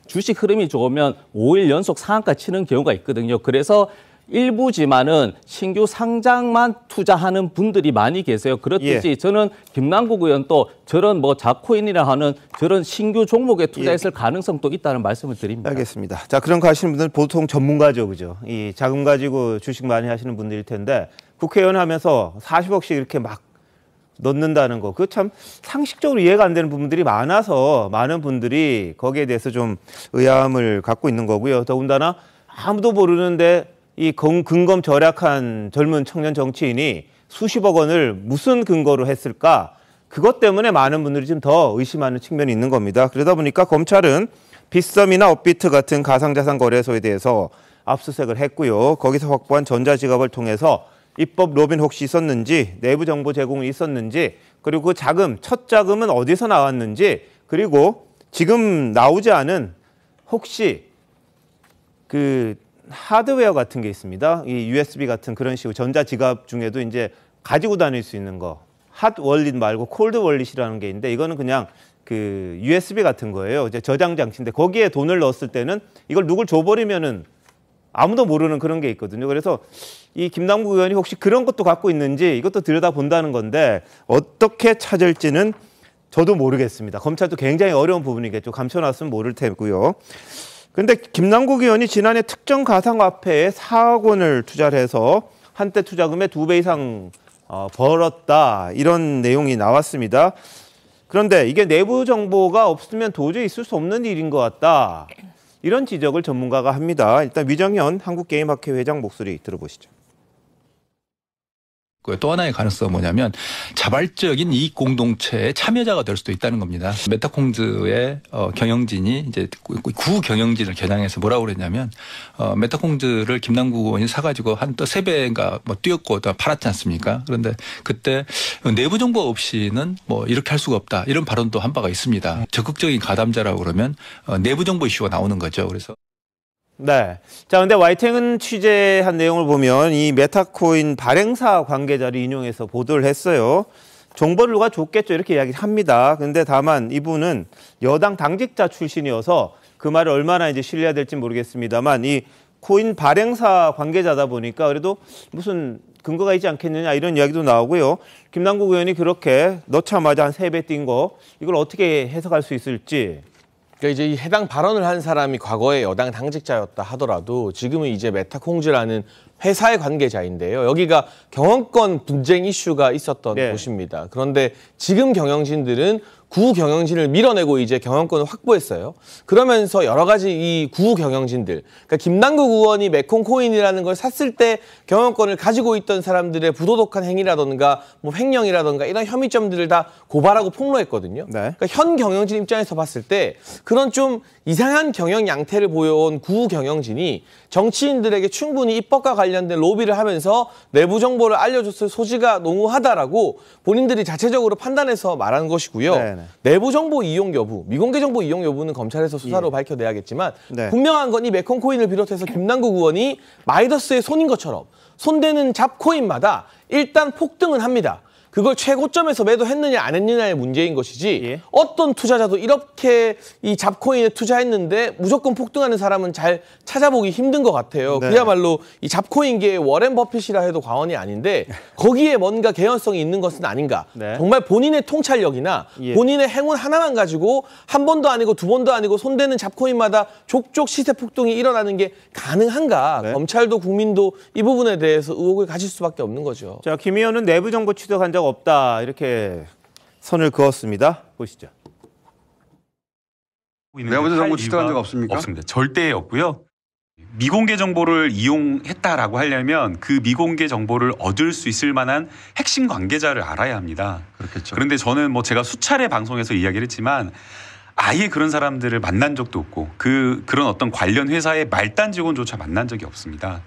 주식 흐름이 좋으면 5일 연속 상한가 치는 경우가 있거든요. 그래서 일부지만은 신규 상장만 투자하는 분들이 많이 계세요. 그렇듯이 예. 저는 김남국 의원도 저런 뭐 잡코인이라 하는 저런 신규 종목에 투자했을 가능성도 있다는 말씀을 드립니다. 알겠습니다. 자, 그런 거 하시는 분들은 보통 전문가죠, 그죠? 이 자금 가지고 주식 많이 하시는 분들일 텐데 국회의원 하면서 40억씩 이렇게 막 넣는다는 거, 그거 참 상식적으로 이해가 안 되는 부분들이 많아서 많은 분들이 거기에 대해서 좀 의아함을 갖고 있는 거고요. 더군다나 아무도 모르는데 이 근검 절약한 젊은 청년 정치인이 수십억 원을 무슨 근거로 했을까? 그것 때문에 많은 분들이 좀 더 의심하는 측면이 있는 겁니다. 그러다 보니까 검찰은 빗썸이나 업비트 같은 가상자산 거래소에 대해서 압수수색을 했고요. 거기서 확보한 전자지갑을 통해서 입법 로빈 혹시 있었는지, 내부 정보 제공이 있었는지, 그리고 그 자금, 첫 자금은 어디서 나왔는지, 그리고 지금 나오지 않은 혹시 그 하드웨어 같은 게 있습니다. 이 USB 같은 그런 식으로 전자지갑 중에도 이제 가지고 다닐 수 있는 거, 핫 월릿 말고 콜드 월릿이라는 게 있는데 이거는 그냥 그 USB 같은 거예요. 이제 저장 장치인데 거기에 돈을 넣었을 때는 이걸 누굴 줘버리면은 아무도 모르는 그런 게 있거든요. 그래서 이 김남국 의원이 혹시 그런 것도 갖고 있는지 이것도 들여다본다는 건데 어떻게 찾을지는 저도 모르겠습니다. 검찰도 굉장히 어려운 부분이겠죠. 감춰놨으면 모를 테고요. 그런데 김남국 의원이 지난해 특정 가상화폐에 4억 원을 투자를 해서 한때 투자금의 2배 이상 벌었다. 이런 내용이 나왔습니다. 그런데 이게 내부 정보가 없으면 도저히 있을 수 없는 일인 것 같다. 이런 지적을 전문가가 합니다. 일단 위정현 한국게임학회 회장 목소리 들어보시죠. 또 하나의 가능성은 뭐냐면 자발적인 이익 공동체의 참여자가 될 수도 있다는 겁니다. 메타콩즈의 경영진이 이제 구 경영진을 겨냥해서 뭐라고 그랬냐면 메타콩즈를 김남국 의원이 사가지고 한 또 3배인가 뭐 뛰었고 또 팔았지 않습니까? 그런데 그때 내부 정보 없이는 뭐 이렇게 할 수가 없다 이런 발언도 한 바가 있습니다. 적극적인 가담자라고 그러면 내부 정보 이슈가 나오는 거죠. 그래서. 네. 자, 근데 YTN은 취재한 내용을 보면 이 메타코인 발행사 관계자를 인용해서 보도를 했어요. 정보를 누가 줬겠죠 이렇게 이야기를 합니다. 근데 다만 이분은 여당 당직자 출신이어서 그 말을 얼마나 이제 신뢰해야 될지 모르겠습니다만 이 코인 발행사 관계자다 보니까 그래도 무슨 근거가 있지 않겠느냐 이런 이야기도 나오고요. 김남국 의원이 그렇게 넣자마자 한 3배 뛴 거 이걸 어떻게 해석할 수 있을지. 그러니까 이제 이 해당 발언을 한 사람이 과거에 여당 당직자였다 하더라도 지금은 이제 메타콩즈라는 회사의 관계자인데요. 여기가 경영권 분쟁 이슈가 있었던 곳입니다. 그런데 지금 경영진들은 구 경영진을 밀어내고 이제 경영권을 확보했어요. 그러면서 여러 가지 이 구 경영진들, 그러니까 김남국 의원이 메콩코인이라는 걸 샀을 때 경영권을 가지고 있던 사람들의 부도덕한 행위라든가 뭐 횡령이라든가 이런 혐의점들을 다 고발하고 폭로했거든요. 그러니까 현 경영진 입장에서 봤을 때 그런 좀 이상한 경영 양태를 보여온 구 경영진이 정치인들에게 충분히 입법과 관련된 로비를 하면서 내부 정보를 알려줬을 소지가 농후하다라고 본인들이 자체적으로 판단해서 말한 것이고요. 네네. 내부 정보 이용 여부, 미공개 정보 이용 여부는 검찰에서 수사로 밝혀내야겠지만 분명한 건 이 메콩코인을 비롯해서 김남국 의원이 마이더스의 손인 것처럼 손대는 잡코인마다 일단 폭등은 합니다. 그걸 최고점에서 매도했느냐 안 했느냐의 문제인 것이지 어떤 투자자도 이렇게 이 잡코인에 투자했는데 무조건 폭등하는 사람은 잘 찾아보기 힘든 것 같아요. 그야말로 이 잡코인계의 워렌 버핏이라 해도 과언이 아닌데 거기에 뭔가 개연성이 있는 것은 아닌가. 정말 본인의 통찰력이나 본인의 행운 하나만 가지고 한 번도 아니고 두 번도 아니고 손대는 잡코인마다 족족 시세 폭등이 일어나는 게 가능한가. 검찰도 국민도 이 부분에 대해서 의혹을 가질 수밖에 없는 거죠. 자, 김 의원은 내부 정보 취득한 적 없다 이렇게 선을 그었습니다. 보시죠. 내부 정보 취득한 적 없습니까? 없습니다. 절대 없고요. 미공개 정보를 이용했다라고 하려면 그 미공개 정보를 얻을 수 있을 만한 핵심 관계자를 알아야 합니다. 그렇겠죠. 그런데 저는 뭐 제가 수차례 방송에서 이야기를 했지만 아예 그런 사람들을 만난 적도 없고 그런 어떤 관련 회사의 말단 직원조차 만난 적이 없습니다.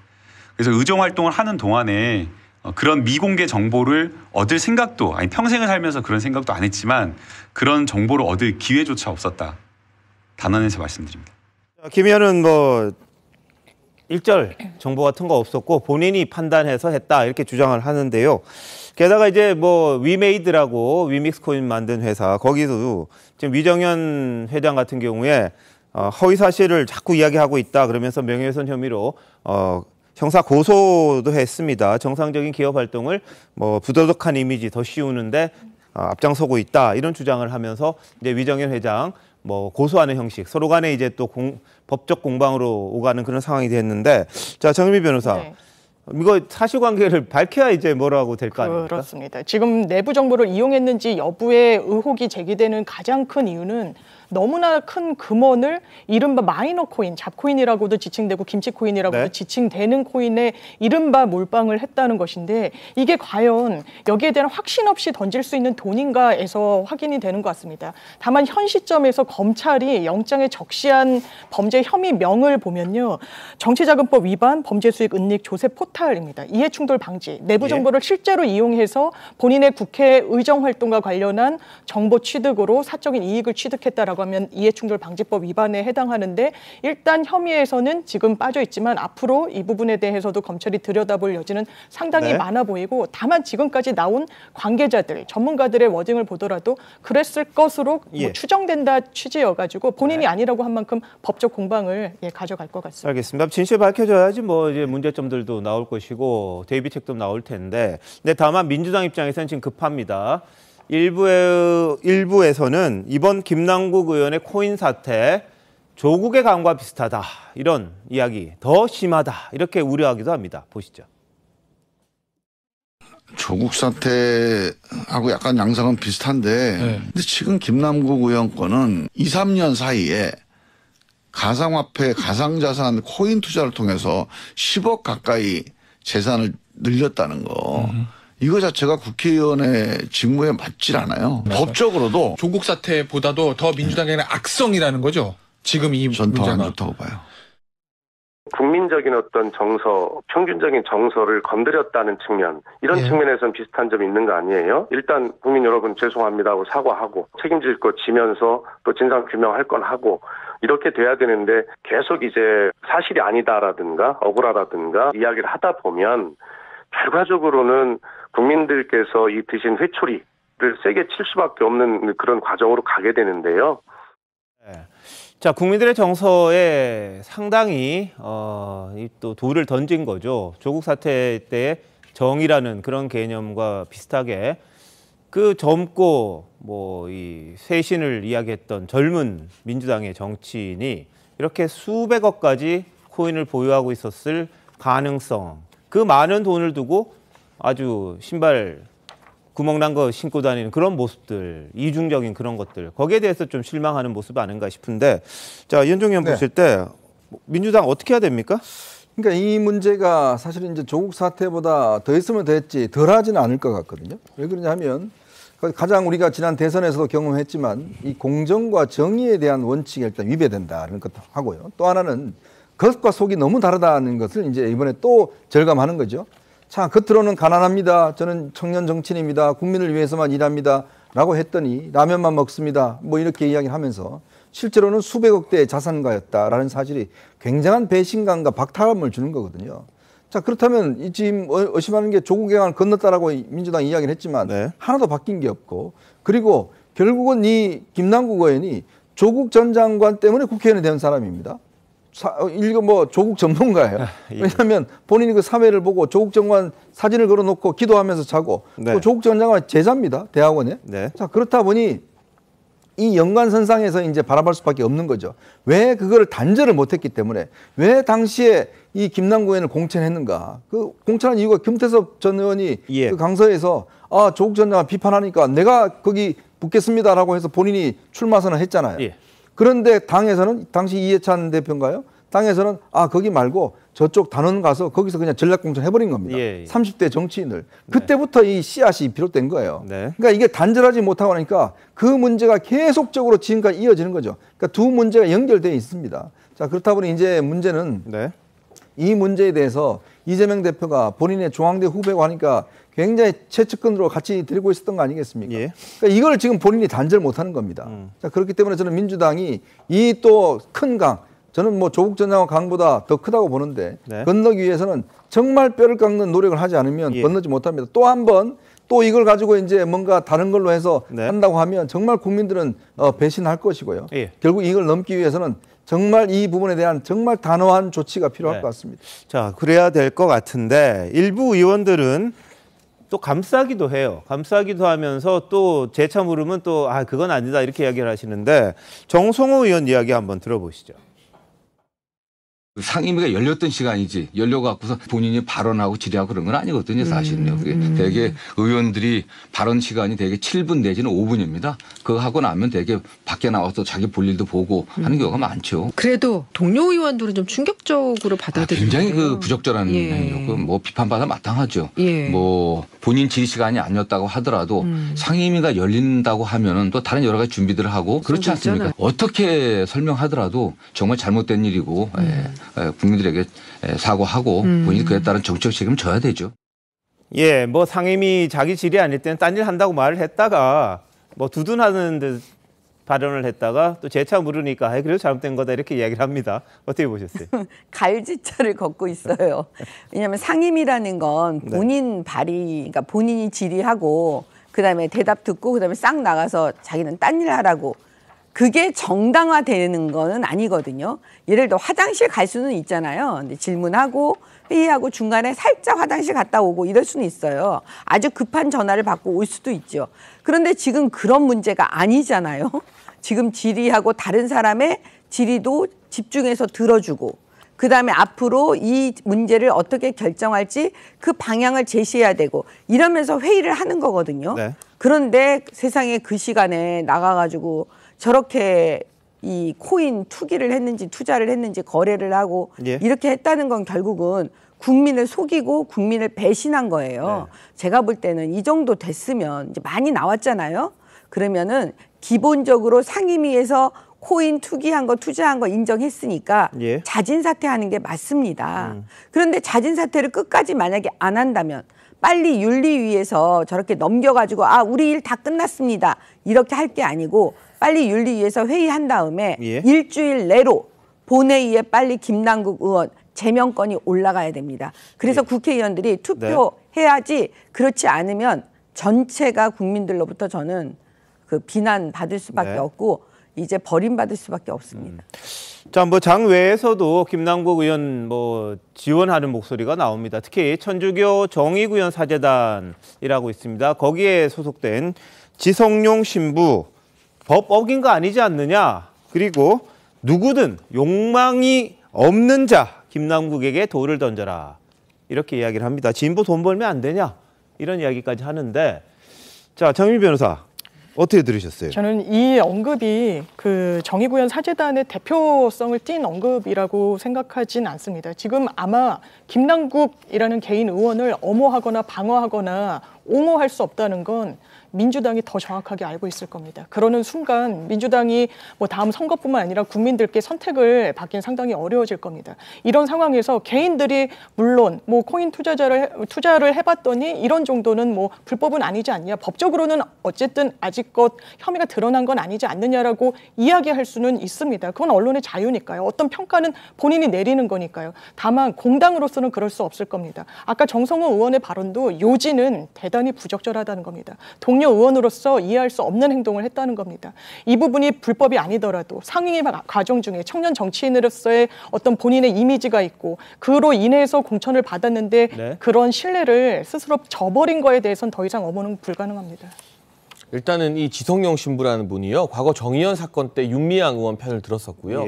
그래서 의정 활동을 하는 동안에 그런 미공개 정보를 얻을 생각도 아니 평생을 살면서 그런 생각도 안 했지만 그런 정보를 얻을 기회조차 없었다. 단언해서 말씀드립니다. 김 의원은 뭐 일절 정보 같은 거 없었고 본인이 판단해서 했다 이렇게 주장을 하는데요. 게다가 이제 뭐 위메이드라고 위믹스코인 만든 회사 거기도 지금 위정현 회장 같은 경우에 허위 사실을 자꾸 이야기하고 있다 그러면서 명예훼손 혐의로 형사 고소도 했습니다. 정상적인 기업 활동을 뭐 부도덕한 이미지 더 씌우는데 앞장서고 있다 이런 주장을 하면서 이제 위정현 회장 뭐 고소하는 형식 서로 간에 이제 또 법적 공방으로 오가는 그런 상황이 됐는데 자 정미 변호사 이거 사실관계를 밝혀야 이제 뭐라고 될 거 아닙니까? 그렇습니다. 지금 내부 정보를 이용했는지 여부에 의혹이 제기되는 가장 큰 이유는 너무나 큰 금원을 이른바 마이너 코인, 잡코인이라고도 지칭되고 김치코인이라고도 지칭되는 코인에 이른바 몰빵을 했다는 것인데 이게 과연 여기에 대한 확신 없이 던질 수 있는 돈인가에서 확인이 되는 것 같습니다. 다만 현 시점에서 검찰이 영장에 적시한 범죄 혐의명을 보면요. 정치자금법 위반, 범죄수익 은닉, 조세 포탈입니다. 이해충돌 방지, 내부 정보를 실제로 이용해서 본인의 국회 의정 활동과 관련한 정보 취득으로 사적인 이익을 취득했다라고 있다라고 하면 이해충돌방지법 위반에 해당하는데 일단 혐의에서는 지금 빠져 있지만 앞으로 이 부분에 대해서도 검찰이 들여다볼 여지는 상당히 많아 보이고 다만 지금까지 나온 관계자들, 전문가들의 워딩을 보더라도 그랬을 것으로 뭐 추정된다 취지여가지고 본인이 아니라고 한 만큼 법적 공방을 가져갈 것 같습니다. 알겠습니다. 진실 밝혀져야지 뭐 이제 문제점들도 나올 것이고 대비책도 나올 텐데, 근데 다만 민주당 입장에서는 지금 급합니다. 일부에서는 이번 김남국 의원의 코인 사태 조국의 강과 비슷하다 이런 이야기, 더 심하다 이렇게 우려하기도 합니다. 보시죠. 조국 사태하고 약간 양상은 비슷한데 근데 지금 김남국 의원 건은 2, 3년 사이에 가상화폐, 가상자산, 코인 투자를 통해서 10억 가까이 재산을 늘렸다는 거. 이거 자체가 국회의원의 직무에 맞질 않아요. 법적으로도. 조국 사태보다도 더 민주당에는 악성이라는 거죠. 지금 이 전 더 안 문제가. 좋다고 봐요. 국민적인 어떤 정서, 평균적인 정서를 건드렸다는 측면, 이런 측면에서는 비슷한 점이 있는 거 아니에요? 일단 국민 여러분 죄송합니다 하고 사과하고 책임질 거 지면서 또 진상규명할 건 하고 이렇게 돼야 되는데 계속 이제 사실이 아니다라든가 억울하다든가 이야기를 하다 보면 결과적으로는 국민들께서 이 드신 회초리를 세게 칠 수밖에 없는 그런 과정으로 가게 되는데요. 자, 국민들의 정서에 상당히 또 돌을 던진 거죠. 조국 사태 때 정의라는 그런 개념과 비슷하게 그 젊고 뭐 이 쇄신을 이야기했던 젊은 민주당의 정치인이 이렇게 수백억까지 코인을 보유하고 있었을 가능성, 그 많은 돈을 두고 아주 신발 구멍난 거 신고 다니는 그런 모습들, 이중적인 그런 것들, 거기에 대해서 좀 실망하는 모습 아닌가 싶은데, 자, 연종 의원 보실 때 민주당 어떻게 해야 됩니까? 그러니까 이 문제가 사실은 이제 조국 사태보다 더 했으면 더 했지 덜 하지는 않을 것 같거든요. 왜 그러냐 하면 가장 우리가 지난 대선에서도 경험했지만 이 공정과 정의에 대한 원칙이 일단 위배된다는 것도 하고요. 또 하나는 겉과 속이 너무 다르다는 것을 이제 이번에 또 절감하는 거죠. 자, 겉으로는 가난합니다. 저는 청년 정치인입니다. 국민을 위해서만 일합니다. 라고 했더니 라면만 먹습니다. 뭐 이렇게 이야기하면서 실제로는 수백억 대의 자산가였다라는 사실이 굉장한 배신감과 박탈감을 주는 거거든요. 자, 그렇다면 이 지금 의심하는 게 조국 개항을 건넜다라고 민주당이 이야기를 했지만 하나도 바뀐 게 없고, 그리고 결국은 이 김남국 의원이 조국 전 장관 때문에 국회의원이 된 사람입니다. 이거 뭐 조국 전문가예요. 왜냐하면 본인이 그 사회를 보고 조국 장관 사진을 걸어놓고 기도하면서 자고 또 조국 전 장관 제자입니다. 대학원에. 자, 그렇다 보니 이 연관선상에서 이제 바라볼 수밖에 없는 거죠. 왜 그거를 단절을 못했기 때문에, 왜 당시에 이 김남국 의원을 공천했는가? 그 공천한 이유가 김태섭 전 의원이 그 강서에서 조국 전 장관 비판하니까 내가 거기 붙겠습니다라고 해서 본인이 출마 선언을 했잖아요. 그런데 당에서는 당시 이해찬 대표인가요? 당에서는 거기 말고 저쪽 단원 가서 거기서 그냥 전략공천 해버린 겁니다. 30대 정치인을. 그때부터 이 씨앗이 비롯된 거예요. 그러니까 이게 단절하지 못하고 나니까 그 문제가 계속적으로 지금까지 이어지는 거죠. 그러니까 두 문제가 연결되어 있습니다. 자, 그렇다 보니 이제 문제는 이 문제에 대해서 이재명 대표가 본인의 중앙대 후배고 하니까 굉장히 최측근으로 같이 들고 있었던 거 아니겠습니까? 그러니까 이걸 지금 본인이 단절 못하는 겁니다. 자, 그렇기 때문에 저는 민주당이 이 또 큰 강, 저는 뭐 조국 전 장관 강보다 더 크다고 보는데 건너기 위해서는 정말 뼈를 깎는 노력을 하지 않으면 건너지 못합니다. 또 한 번 또 이걸 가지고 이제 뭔가 다른 걸로 해서 한다고 하면 정말 국민들은 배신할 것이고요. 결국 이걸 넘기 위해서는 정말 이 부분에 대한 정말 단호한 조치가 필요할 것 같습니다. 자, 그래야 될 것 같은데 일부 의원들은 또 감싸기도 해요. 감싸기도 하면서 또 재차 물으면 또 그건 아니다 이렇게 이야기를 하시는데, 정성호 의원 이야기 한번 들어보시죠. 상임위가 열렸던 시간이지 열려갖고서 본인이 발언하고 질의하고 그런 건 아니거든요, 사실은요. 그게 대개 의원들이 발언 시간이 대개 7분 내지는 5분입니다. 그거 하고 나면 대개 밖에 나와서 자기 볼 일도 보고 하는 경우가 많죠. 그래도 동료 의원들은 좀 충격적으로 받아들이고 굉장히 그 부적절한 행위고 뭐 비판받아 마땅하죠. 뭐 본인 질의 시간이 아니었다고 하더라도 상임위가 열린다고 하면은 또 다른 여러 가지 준비들을 하고 그렇지 않습니까? 어떻게 설명하더라도 정말 잘못된 일이고 국민들에게 사과하고 본인이 그에 따른 정치적 책임을 져야 되죠. 뭐 상임위 자기 질의 아닐 때는 딴 일 한다고 말을 했다가 뭐 두둔하는 듯 발언을 했다가 또 재차 물으니까 그래도 잘못된 거다 이렇게 이야기를 합니다. 어떻게 보셨어요? 갈지차를 걷고 있어요. 왜냐하면 상임이라는 건 본인 발의, 그러니까 본인이 질의하고 그다음에 대답 듣고 그다음에 싹 나가서 자기는 딴 일 하라고. 그게 정당화되는 거는 아니거든요. 예를 들어 화장실 갈 수는 있잖아요. 근데 질문하고 회의하고 중간에 살짝 화장실 갔다 오고 이럴 수는 있어요. 아주 급한 전화를 받고 올 수도 있죠. 그런데 지금 그런 문제가 아니잖아요. 지금 질의하고 다른 사람의 질의도 집중해서 들어주고 그다음에 앞으로 이 문제를 어떻게 결정할지 그 방향을 제시해야 되고 이러면서 회의를 하는 거거든요. 네. 그런데 세상에 그 시간에 나가가지고 저렇게 이 코인 투기를 했는지 투자를 했는지 거래를 하고 이렇게 했다는 건 결국은 국민을 속이고 국민을 배신한 거예요. 제가 볼 때는 이 정도 됐으면 이제 많이 나왔잖아요. 그러면은 기본적으로 상임위에서 코인 투기한 거 투자한 거 인정했으니까 자진 사퇴하는 게 맞습니다. 그런데 자진 사퇴를 끝까지 만약에 안 한다면 빨리 윤리위에서 저렇게 넘겨가지고 우리 일 다 끝났습니다. 이렇게 할 게 아니고 빨리 윤리위에서 회의한 다음에 일주일 내로 본회의에 빨리 김남국 의원 제명권이 올라가야 됩니다. 그래서 국회의원들이 투표해야지 그렇지 않으면 전체가 국민들로부터 저는 그 비난 받을 수밖에 없고 이제 버림받을 수밖에 없습니다. 자, 뭐 장외에서도 김남국 의원 지원하는 목소리가 나옵니다. 특히 천주교 정의구현 사재단이라고 있습니다. 거기에 소속된 지성용 신부 법 어긴 거 아니지 않느냐. 그리고 누구든 욕망이 없는 자 김남국에게 돌을 던져라. 이렇게 이야기를 합니다. 진보 돈 벌면 안 되냐. 이런 이야기까지 하는데 자, 정미 변호사. 어떻게 들으셨어요? 저는 이 언급이 그 정의구현 사재단의 대표성을 띈 언급이라고 생각하진 않습니다. 지금 아마 김남국이라는 개인 의원을 엄호하거나 방어하거나 옹호할 수 없다는 건 민주당이 더 정확하게 알고 있을 겁니다. 그러는 순간 민주당이 다음 선거뿐만 아니라 국민들께 선택을 받기는 상당히 어려워질 겁니다. 이런 상황에서 개인들이 물론 코인 투자를 해봤더니 이런 정도는 불법은 아니지 않냐. 법적으로는 어쨌든 아직껏 혐의가 드러난 건 아니지 않느냐라고 이야기할 수는 있습니다. 그건 언론의 자유니까요. 어떤 평가는 본인이 내리는 거니까요. 다만 공당으로서는 그럴 수 없을 겁니다. 아까 정성호 의원의 발언도 요지는 대단히 부적절하다는 겁니다. 동료 의원으로서 이해할 수 없는 행동을 했다는 겁니다. 이 부분이 불법이 아니더라도 상임위 과정 중에 청년 정치인으로서의 어떤 본인의 이미지가 있고 그로 인해서 공천을 받았는데 그런 신뢰를 스스로 저버린 거에 대해서는 더 이상 엄호는 불가능합니다. 일단은 이 지성용 신부라는 분이요. 과거 정의연 사건 때 윤미향 의원 편을 들었었고요.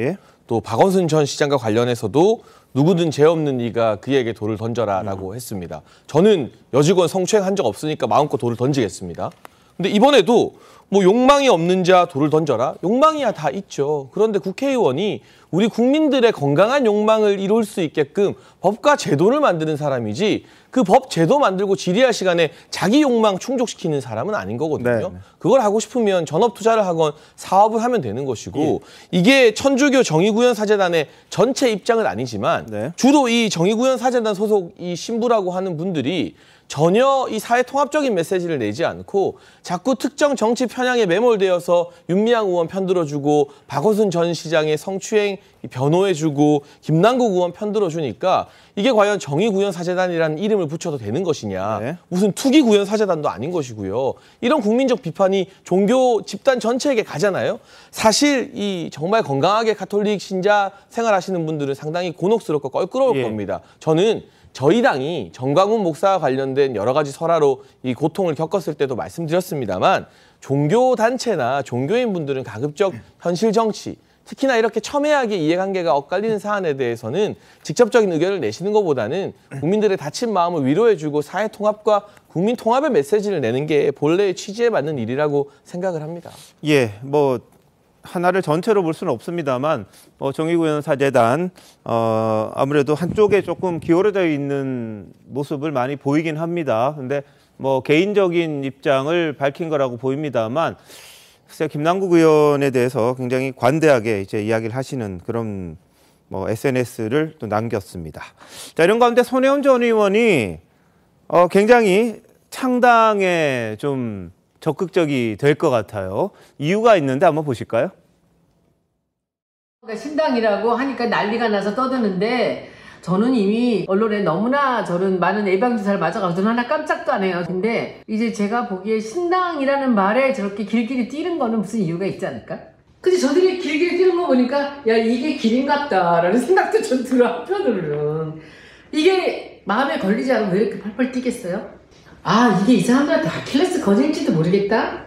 또 박원순 전 시장과 관련해서도 누구든 죄 없는 네가 그에게 돌을 던져라라고 했습니다. 저는 여직원 성추행한 적 없으니까 마음껏 돌을 던지겠습니다. 근데 이번에도 욕망이 없는 자 돌을 던져라. 욕망이야 다 있죠. 그런데 국회의원이 우리 국민들의 건강한 욕망을 이룰 수 있게끔 법과 제도를 만드는 사람이지 그 법 제도 만들고 질의할 시간에 자기 욕망 충족시키는 사람은 아닌 거거든요. 그걸 하고 싶으면 전업 투자를 하건 사업을 하면 되는 것이고 이게 천주교 정의구현 사재단의 전체 입장은 아니지만 주로 이 정의구현 사재단 소속 이 신부라고 하는 분들이 전혀 이 사회 통합적인 메시지를 내지 않고 자꾸 특정 정치 편향에 매몰되어서 윤미향 의원 편들어주고 박원순 전 시장의 성추행 변호해주고 김남국 의원 편들어주니까 이게 과연 정의구현사재단이라는 이름을 붙여도 되는 것이냐. 무슨 투기구현사재단도 아닌 것이고요. 이런 국민적 비판이 종교 집단 전체에게 가잖아요. 사실 이 정말 건강하게 가톨릭 신자 생활하시는 분들은 상당히 곤혹스럽고 껄끄러울 겁니다. 저는 저희 당이 정광훈 목사와 관련된 여러 가지 설화로 이 고통을 겪었을 때도 말씀드렸습니다만 종교단체나 종교인분들은 가급적 현실 정치, 특히나 이렇게 첨예하게 이해관계가 엇갈리는 사안에 대해서는 직접적인 의견을 내시는 것보다는 국민들의 다친 마음을 위로해주고 사회 통합과 국민 통합의 메시지를 내는 게 본래의 취지에 맞는 일이라고 생각을 합니다. 하나를 전체로 볼 수는 없습니다만 정의구현사재단 아무래도 한쪽에 조금 기울어져 있는 모습을 많이 보이긴 합니다. 근데 개인적인 입장을 밝힌 거라고 보입니다만 글쎄 김남국 의원에 대해서 굉장히 관대하게 이제 이야기를 하시는 그런 SNS를 또 남겼습니다. 자, 이런 가운데 손혜원 전 의원이 굉장히 창당에 좀 적극적이 될 것 같아요. 이유가 있는데 한번 보실까요? 그러니까 신당이라고 하니까 난리가 나서 떠드는데 저는 이미 언론에 너무나 저는 많은 예방주사를 맞아가지고 저는 하나 깜짝도 안 해요. 근데 이제 제가 보기에 신당이라는 말에 저렇게 길길이 뛰는 거는 무슨 이유가 있지 않을까? 근데 저들이 길길이 뛰는 거 보니까 야 이게 길인갑다라는 생각도 좀 들어. 한편으로는 이게 마음에 걸리지 않으면 왜 이렇게 펄펄 뛰겠어요? 아 이게 이 사람들한테 아킬레스 건일지도 모르겠다.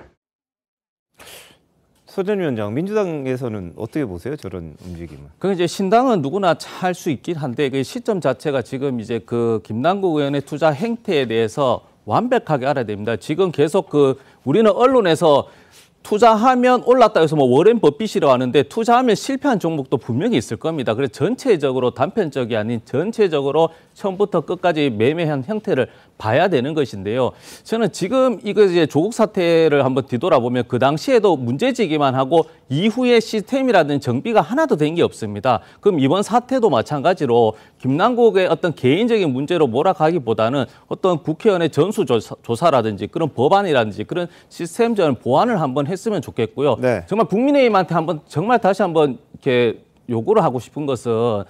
소 전 위원장, 민주당에서는 어떻게 보세요? 저런 움직임은? 그 이제 신당은 누구나 할 수 있긴 한데 그 시점 자체가 지금 이제 그 김남국 의원의 투자 행태에 대해서 완벽하게 알아야 됩니다. 지금 계속 그 우리는 언론에서 투자하면 올랐다 해서 뭐 워렌 버핏이라고 하는데 투자하면 실패한 종목도 분명히 있을 겁니다. 그래서 전체적으로 단편적이 아닌 전체적으로 처음부터 끝까지 매매한 형태를 봐야 되는 것인데요. 저는 지금 이거 이제 조국 사태를 한번 뒤돌아보면 그 당시에도 문제지기만 하고 이후에 시스템이라든지 정비가 하나도 된 게 없습니다. 그럼 이번 사태도 마찬가지로 김남국의 어떤 개인적인 문제로 몰아가기보다는 어떤 국회의원의 전수조사라든지 그런 법안이라든지 그런 시스템적인 보완을 한번 했으면 좋겠고요. 네. 정말 국민의힘한테 한번 정말 다시 한번 이렇게 요구를 하고 싶은 것은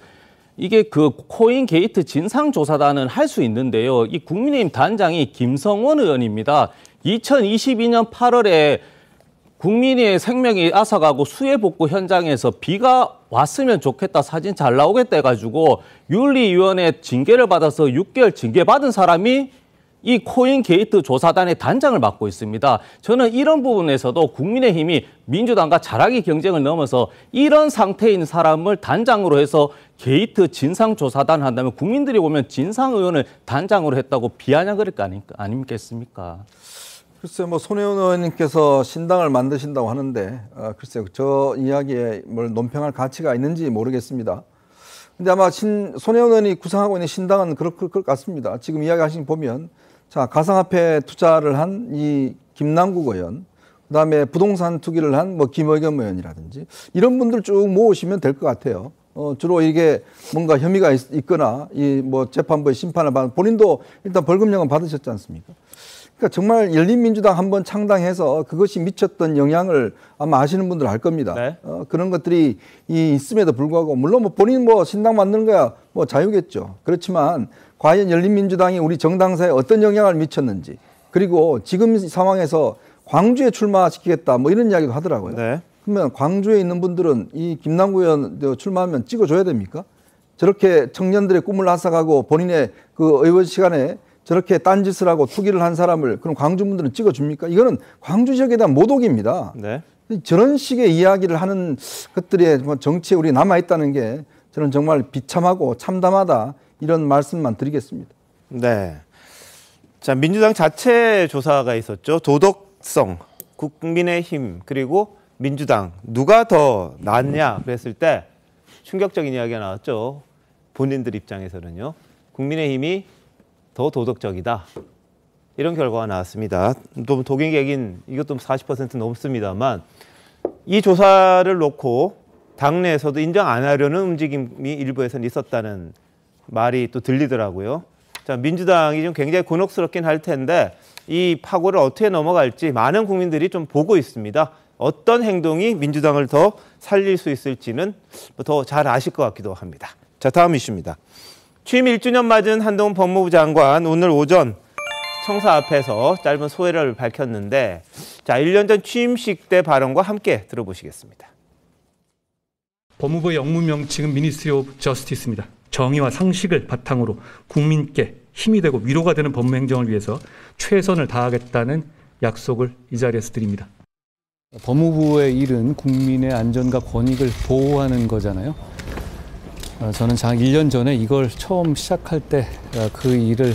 이게 그 코인 게이트 진상조사단은 할 수 있는데요. 이 국민의힘 단장이 김성원 의원입니다. 2022년 8월에 국민의 생명이 앗아가고 수해복구 현장에서 비가 왔으면 좋겠다, 사진 잘 나오겠다 해가지고 윤리위원회 징계를 받아서 6개월 징계받은 사람이 이 코인 게이트 조사단의 단장을 맡고 있습니다. 저는 이런 부분에서도 국민의힘이 민주당과 잘하기 경쟁을 넘어서 이런 상태에 있는 사람을 단장으로 해서 게이트 진상조사단 한다면 국민들이 보면 진상의원을 단장으로 했다고 비아냥거릴 거 아니겠습니까? 글쎄요, 뭐 손혜원 의원님께서 신당을 만드신다고 하는데 글쎄요, 저 이야기에 뭘 논평할 가치가 있는지 모르겠습니다. 근데 아마 손혜원 의원이 구상하고 있는 신당은 그럴 것 같습니다. 지금 이야기하신 보면 자, 가상화폐 투자를 한 이 김남국 의원, 그다음에 부동산 투기를 한 뭐 김의겸 의원이라든지 이런 분들 쭉 모으시면 될 것 같아요. 주로 이게 뭔가 혐의가 있거나 이 뭐 재판부의 심판을 받은 본인도 일단 벌금형은 받으셨지 않습니까? 그러니까 정말 열린민주당 한번 창당해서 그것이 미쳤던 영향을 아마 아시는 분들 알 겁니다. 네. 그런 것들이 있음에도 불구하고 물론 뭐 본인 뭐 신당 만드는 거야 뭐 자유겠죠. 그렇지만 과연 열린민주당이 우리 정당사에 어떤 영향을 미쳤는지 그리고 지금 상황에서 광주에 출마시키겠다 뭐 이런 이야기도 하더라고요. 네. 그러면 광주에 있는 분들은 이 김남국 의원 출마하면 찍어줘야 됩니까? 저렇게 청년들의 꿈을 앗아가고 본인의 그 의원 시간에 저렇게 딴짓을 하고 투기를 한 사람을 그럼 광주 분들은 찍어줍니까? 이거는 광주 지역에 대한 모독입니다. 네. 저런 식의 이야기를 하는 것들이 정치에 우리 남아있다는 게 저는 정말 비참하고 참담하다 이런 말씀만 드리겠습니다. 네. 자, 민주당 자체 조사가 있었죠. 도덕성, 국민의힘 그리고 민주당 누가 더 낫냐 그랬을 때 충격적인 이야기가 나왔죠. 본인들 입장에서는요. 국민의힘이 더 도덕적이다. 이런 결과가 나왔습니다. 또 독일객인 이것도 40% 넘습니다만 이 조사를 놓고 당내에서도 인정 안 하려는 움직임이 일부에서는 있었다는 말이 또 들리더라고요. 자, 민주당이 좀 굉장히 곤혹스럽긴 할 텐데 이 파고를 어떻게 넘어갈지 많은 국민들이 좀 보고 있습니다. 어떤 행동이 민주당을 더 살릴 수 있을지는 더 잘 아실 것 같기도 합니다. 자, 다음 이슈입니다. 취임 1주년 맞은 한동훈 법무부 장관 오늘 오전 청사 앞에서 짧은 소회를 밝혔는데 자, 1년 전 취임식 때 발언과 함께 들어보시겠습니다. 법무부의 영문 명칭은 미니스트리 오브 저스티스입니다. 정의와 상식을 바탕으로 국민께 힘이 되고 위로가 되는 법무행정을 위해서 최선을 다하겠다는 약속을 이 자리에서 드립니다. 법무부의 일은 국민의 안전과 권익을 보호하는 거잖아요. 저는 1년 전에 이걸 처음 시작할 때 그 일을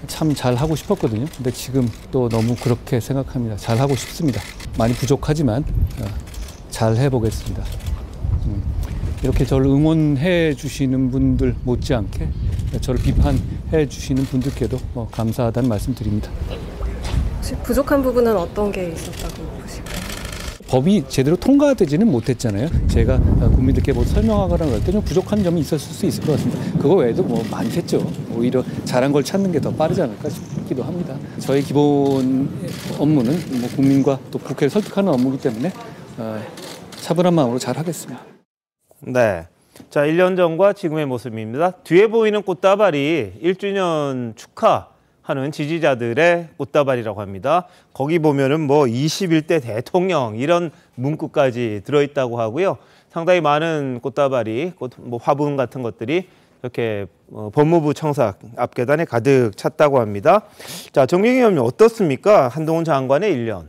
참 잘하고 싶었거든요. 근데 지금 또 너무 그렇게 생각합니다. 잘하고 싶습니다. 많이 부족하지만 잘 해보겠습니다. 이렇게 저를 응원해 주시는 분들 못지않게 저를 비판해 주시는 분들께도 감사하다는 말씀 드립니다. 혹시 부족한 부분은 어떤 게 있었다고 보실까요? 법이 제대로 통과되지는 못했잖아요. 제가 국민들께 뭐 설명하거나 그럴 때 좀 부족한 점이 있었을 수 있을 것 같습니다. 그거 외에도 뭐 많겠죠. 오히려 잘한 걸 찾는 게 더 빠르지 않을까 싶기도 합니다. 저희 기본 업무는 뭐 국민과 또 국회를 설득하는 업무이기 때문에 차분한 마음으로 잘 하겠습니다. 네. 자, 1년 전과 지금의 모습입니다. 뒤에 보이는 꽃다발이 1주년 축하하는 지지자들의 꽃다발이라고 합니다. 거기 보면은 뭐 21대 대통령 이런 문구까지 들어있다고 하고요. 상당히 많은 꽃다발이, 뭐 화분 같은 것들이 이렇게 법무부 청사 앞계단에 가득 찼다고 합니다. 자, 정민기 의원님 어떻습니까? 한동훈 장관의 1년.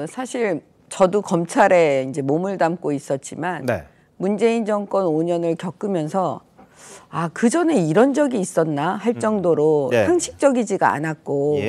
사실 저도 검찰에 이제 몸을 담고 있었지만 네. 문재인 정권 5년을 겪으면서 그 전에 이런 적이 있었나 할 정도로 네. 상식적이지가 않았고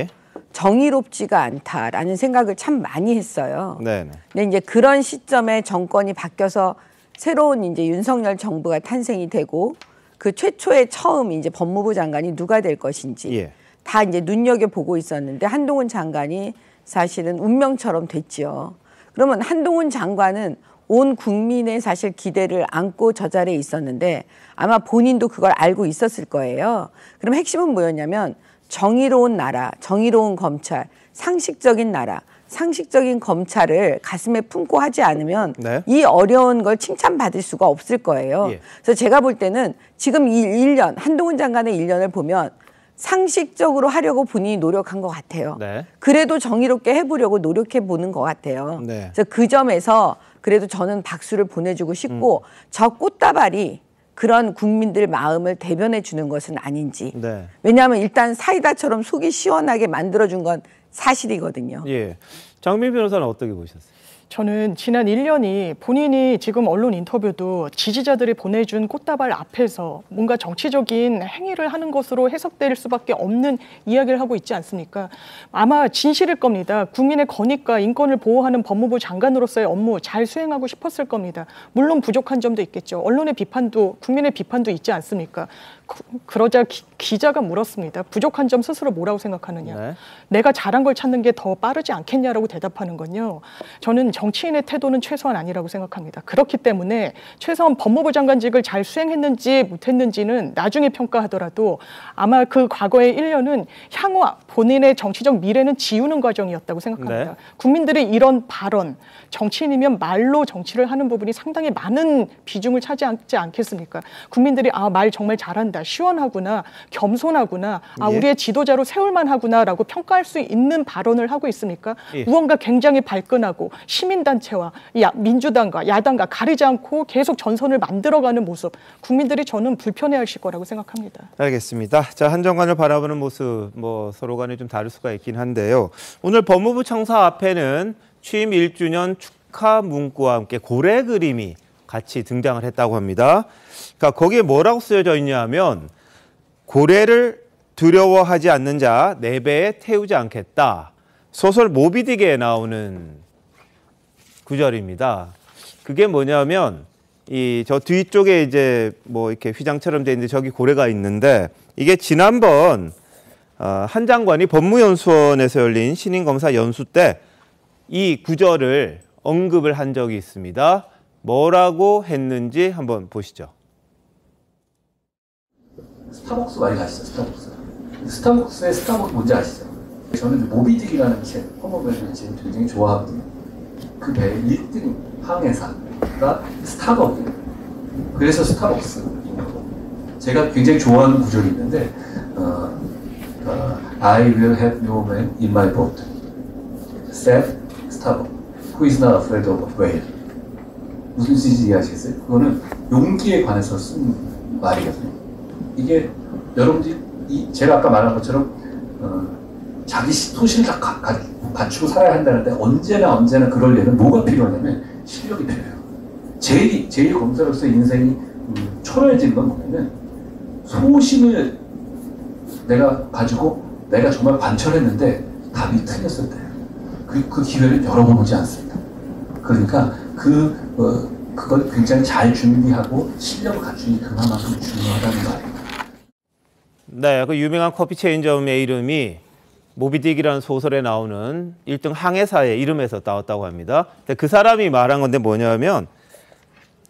정의롭지가 않다라는 생각을 참 많이 했어요. 네. 근데 이제 그런 시점에 정권이 바뀌어서 새로운 이제 윤석열 정부가 탄생이 되고 그 최초의 처음 이제 법무부 장관이 누가 될 것인지 다 이제 눈여겨보고 있었는데 한동훈 장관이 사실은 운명처럼 됐지요. 그러면 한동훈 장관은 온 국민의 사실 기대를 안고 저 자리에 있었는데 아마 본인도 그걸 알고 있었을 거예요. 그럼 핵심은 뭐였냐면 정의로운 나라, 정의로운 검찰, 상식적인 나라, 상식적인 검찰을 가슴에 품고 하지 않으면 이 어려운 걸 칭찬받을 수가 없을 거예요. 그래서 제가 볼 때는 지금 이 1년, 한동훈 장관의 1년을 보면 상식적으로 하려고 본인이 노력한 것 같아요. 그래도 정의롭게 해보려고 노력해 보는 것 같아요. 그래서 그 점에서 그래도 저는 박수를 보내주고 싶고 저 꽃다발이 그런 국민들 마음을 대변해 주는 것은 아닌지. 왜냐하면 일단 사이다처럼 속이 시원하게 만들어준 건 사실이거든요. 장민 변호사는 어떻게 보셨어요? 저는 지난 1년이 본인이 지금 언론 인터뷰도 지지자들이 보내준 꽃다발 앞에서 뭔가 정치적인 행위를 하는 것으로 해석될 수밖에 없는 이야기를 하고 있지 않습니까? 아마 진실일 겁니다. 국민의 권익과 인권을 보호하는 법무부 장관으로서의 업무 잘 수행하고 싶었을 겁니다. 물론 부족한 점도 있겠죠. 언론의 비판도, 국민의 비판도 있지 않습니까? 그러자 기자가 물었습니다. 부족한 점 스스로 뭐라고 생각하느냐. 내가 잘한 걸 찾는 게 더 빠르지 않겠냐라고 대답하는 건요. 저는 정치인의 태도는 최소한 아니라고 생각합니다. 그렇기 때문에 최소한 법무부 장관직을 잘 수행했는지 못했는지는 나중에 평가하더라도 아마 그 과거의 1년은 향후 본인의 정치적 미래는 지우는 과정이었다고 생각합니다. 국민들이 이런 발언, 정치인이면 말로 정치를 하는 부분이 상당히 많은 비중을 차지하지 않겠습니까? 국민들이 말 정말 잘한다, 시원하구나, 겸손하구나, 우리의 지도자로 세울만하구나라고 평가할 수 있는 발언을 하고 있습니까? 무언가 굉장히 발끈하고 시민단체와 민주당과 야당과 가리지 않고 계속 전선을 만들어가는 모습, 국민들이 저는 불편해하실 거라고 생각합니다. 알겠습니다. 자, 한 장관을 바라보는 모습 뭐 서로 간에 좀 다를 수가 있긴 한데요. 오늘 법무부 청사 앞에는 취임 1주년 축하 문구와 함께 고래 그림이 같이 등장을 했다고 합니다. 그러니까 거기에 뭐라고 쓰여져 있냐면 고래를 두려워하지 않는 자 4배에 태우지 않겠다. 소설 모비딕에 나오는 구절입니다. 그게 뭐냐면 저 뒤쪽에 이제 뭐 이렇게 휘장처럼 돼 있는데 저기 고래가 있는데 이게 지난번 한 장관이 법무연수원에서 열린 신임검사 연수 때 이 구절을 언급을 한 적이 있습니다. 뭐라고 했는지 한번 보시죠. 스타벅스 많이 가시죠, 스타벅스. 스타벅스의 스타벅스 뭔지 아시죠? 저는 모비딕이라는 책, 허머벨의 책 굉장히 좋아하거든요. 그 배의 1등 항해사가 스타벅이에요. 그래서 스타벅스인 거고. 제가 굉장히 좋아하는 구절이 있는데, I will have no man in my boat, said Starbuck, who is not afraid of a whale. 무슨 뜻인지 이해하시겠어요? 그거는 용기에 관해서 쓴 말이거든요. 이게 여러분들이 제가 아까 말한 것처럼 자기 소신을 다 갖추고 살아야 한다는데 언제나 그러려면 뭐가 필요하냐면 실력이 필요해요. 제일 검사로서 인생이 초라해진 건 뭐냐면 소신을 내가 가지고 내가 정말 관철했는데 답이 틀렸을 때예요. 그 기회를 여러 번 오지 않습니다. 그러니까 그걸 굉장히 잘 준비하고 실력을 갖추니 그만큼 중요하다는 말입니다. 네, 그 유명한 커피 체인점의 이름이 모비딕이라는 소설에 나오는 1등 항해사의 이름에서 나왔다고 합니다. 근데 그 사람이 말한 건데 뭐냐면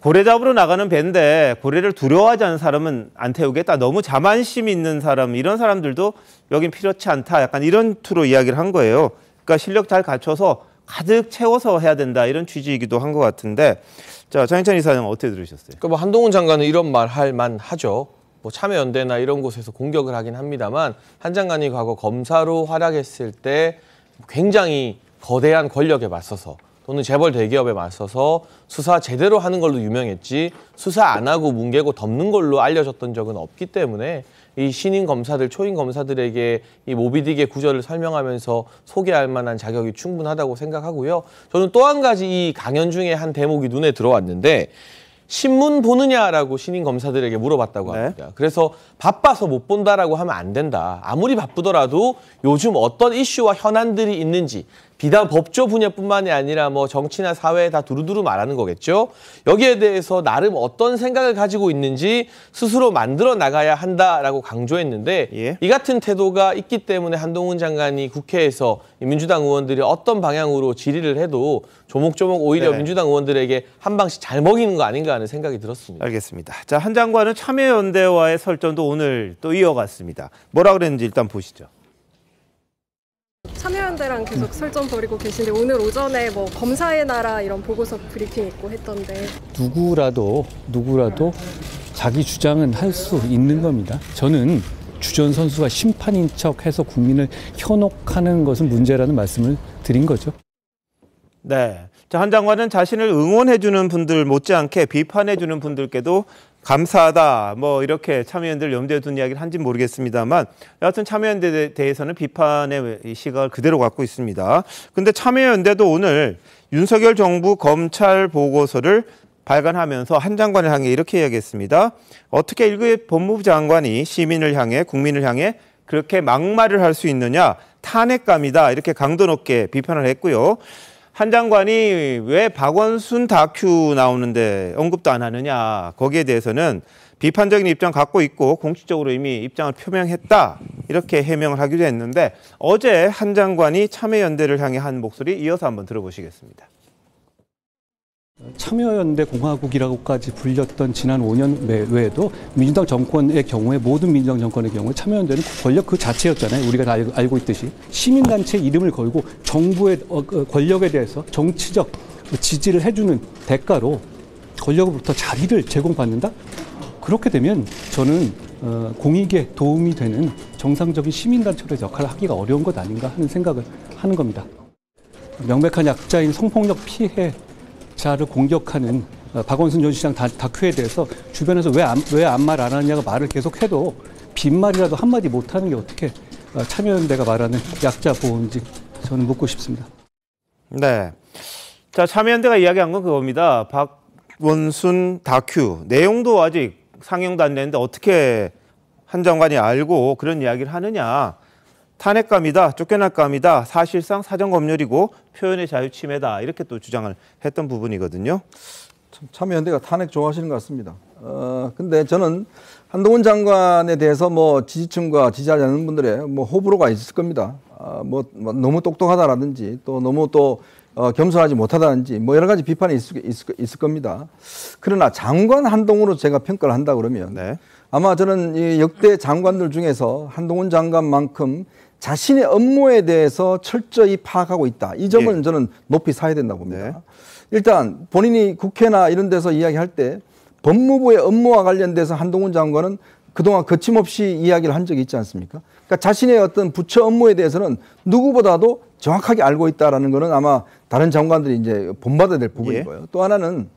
고래 잡으러 나가는 배인데 고래를 두려워하지 않는 사람은 안 태우겠다. 너무 자만심 있는 사람, 이런 사람들도 여긴 필요치 않다. 약간 이런 투로 이야기를 한 거예요. 그러니까 실력 잘 갖춰서 가득 채워서 해야 된다. 이런 취지이기도 한 것 같은데, 자, 장인찬 이사장 어떻게 들으셨어요? 그러니까 뭐 한동훈 장관은 이런 말 할 만하죠. 뭐 참여연대나 이런 곳에서 공격을 하긴 합니다만 한 장관이 과거 검사로 활약했을 때 굉장히 거대한 권력에 맞서서 또는 재벌 대기업에 맞서서 수사 제대로 하는 걸로 유명했지 수사 안 하고 뭉개고 덮는 걸로 알려졌던 적은 없기 때문에 이 신임 검사들, 초임 검사들에게 이 모비딕의 구조를 설명하면서 소개할 만한 자격이 충분하다고 생각하고요. 저는 또 한 가지 이 강연 중에 한 대목이 눈에 들어왔는데 신문 보느냐라고 신임 검사들에게 물어봤다고 합니다. 그래서 바빠서 못 본다라고 하면 안 된다. 아무리 바쁘더라도 요즘 어떤 이슈와 현안들이 있는지 비단 법조 분야뿐만이 아니라 뭐 정치나 사회에 다 두루두루 말하는 거겠죠. 여기에 대해서 나름 어떤 생각을 가지고 있는지 스스로 만들어 나가야 한다라고 강조했는데 이 같은 태도가 있기 때문에 한동훈 장관이 국회에서 민주당 의원들이 어떤 방향으로 질의를 해도 조목조목 오히려 민주당 의원들에게 한 방씩 잘 먹이는 거 아닌가 하는 생각이 들었습니다. 알겠습니다. 자, 한 장관은 참여연대와의 설전도 오늘 또 이어갔습니다. 뭐라 그랬는지 일단 보시죠. 참여연대랑 계속 설전 벌이고 계신데 오늘 오전에 뭐 검사의 나라 이런 보고서 브리핑 있고 했던데 누구라도 자기 주장은 할 수 있는 겁니다. 저는 주전 선수가 심판인 척해서 국민을 현혹하는 것은 문제라는 말씀을 드린 거죠. 네. 자, 한 장관은 자신을 응원해주는 분들 못지않게 비판해주는 분들께도 감사하다. 뭐 이렇게 참여연대를 염두에 둔 이야기를 한지 모르겠습니다만 여하튼 참여연대에 대해서는 비판의 시각을 그대로 갖고 있습니다. 근데 참여연대도 오늘 윤석열 정부 검찰 보고서를 발간하면서 한 장관을 향해 이렇게 이야기했습니다. 어떻게 1급 법무부 장관이 시민을 향해 국민을 향해 그렇게 막말을 할 수 있느냐. 탄핵감이다. 이렇게 강도 높게 비판을 했고요. 한 장관이 왜 박원순 다큐 나오는데 언급도 안 하느냐. 거기에 대해서는 비판적인 입장 갖고 있고 공식적으로 이미 입장을 표명했다. 이렇게 해명을 하기도 했는데 어제 한 장관이 참여연대를 향해 한 목소리 이어서 한번 들어보시겠습니다. 참여연대 공화국이라고까지 불렸던 지난 5년 외에도 민주당 정권의 경우에 모든 민주당 정권의 경우에 참여연대는 권력 그 자체였잖아요. 우리가 다 알고 있듯이 시민단체 이름을 걸고 정부의 권력에 대해서 정치적 지지를 해주는 대가로 권력으로부터 자리를 제공받는다? 그렇게 되면 저는 공익에 도움이 되는 정상적인 시민단체로의 역할을 하기가 어려운 것 아닌가 하는 생각을 하는 겁니다. 명백한 약자인 성폭력 피해자를 공격하는 박원순 전 시장 다큐에 대해서 주변에서 왜 아무 말 안 하냐고 말을 계속해도 빈말이라도 한마디 못하는 게 어떻게 참여연대가 말하는 약자 보호인지 저는 묻고 싶습니다. 네. 자, 참여연대가 이야기한 건 그겁니다. 박원순 다큐 내용도 아직 상영도 안 됐는데 어떻게 한 장관이 알고 그런 이야기를 하느냐. 탄핵감이다, 쫓겨날감이다, 사실상 사정검열이고 표현의 자유 침해다. 이렇게 또 주장을 했던 부분이거든요. 참여연대가 탄핵 좋아하시는 것 같습니다. 근데 저는 한동훈 장관에 대해서 뭐 지지층과 지지하지 않는 분들의 뭐 호불호가 있을 겁니다. 뭐 너무 똑똑하다라든지 또 너무 또 겸손하지 못하다든지 뭐 여러 가지 비판이 있을 겁니다. 그러나 장관 한동훈으로 제가 평가를 한다 그러면 아마 저는 이 역대 장관들 중에서 한동훈 장관만큼 자신의 업무에 대해서 철저히 파악하고 있다. 이 점은 저는 높이 사야 된다고 봅니다. 일단 본인이 국회나 이런 데서 이야기할 때 법무부의 업무와 관련돼서 한동훈 장관은 그동안 거침없이 이야기를 한 적이 있지 않습니까? 그러니까 자신의 어떤 부처 업무에 대해서는 누구보다도 정확하게 알고 있다라는 거는 아마 다른 장관들이 이제 본받아야 될 부분인 거예요. 또 하나는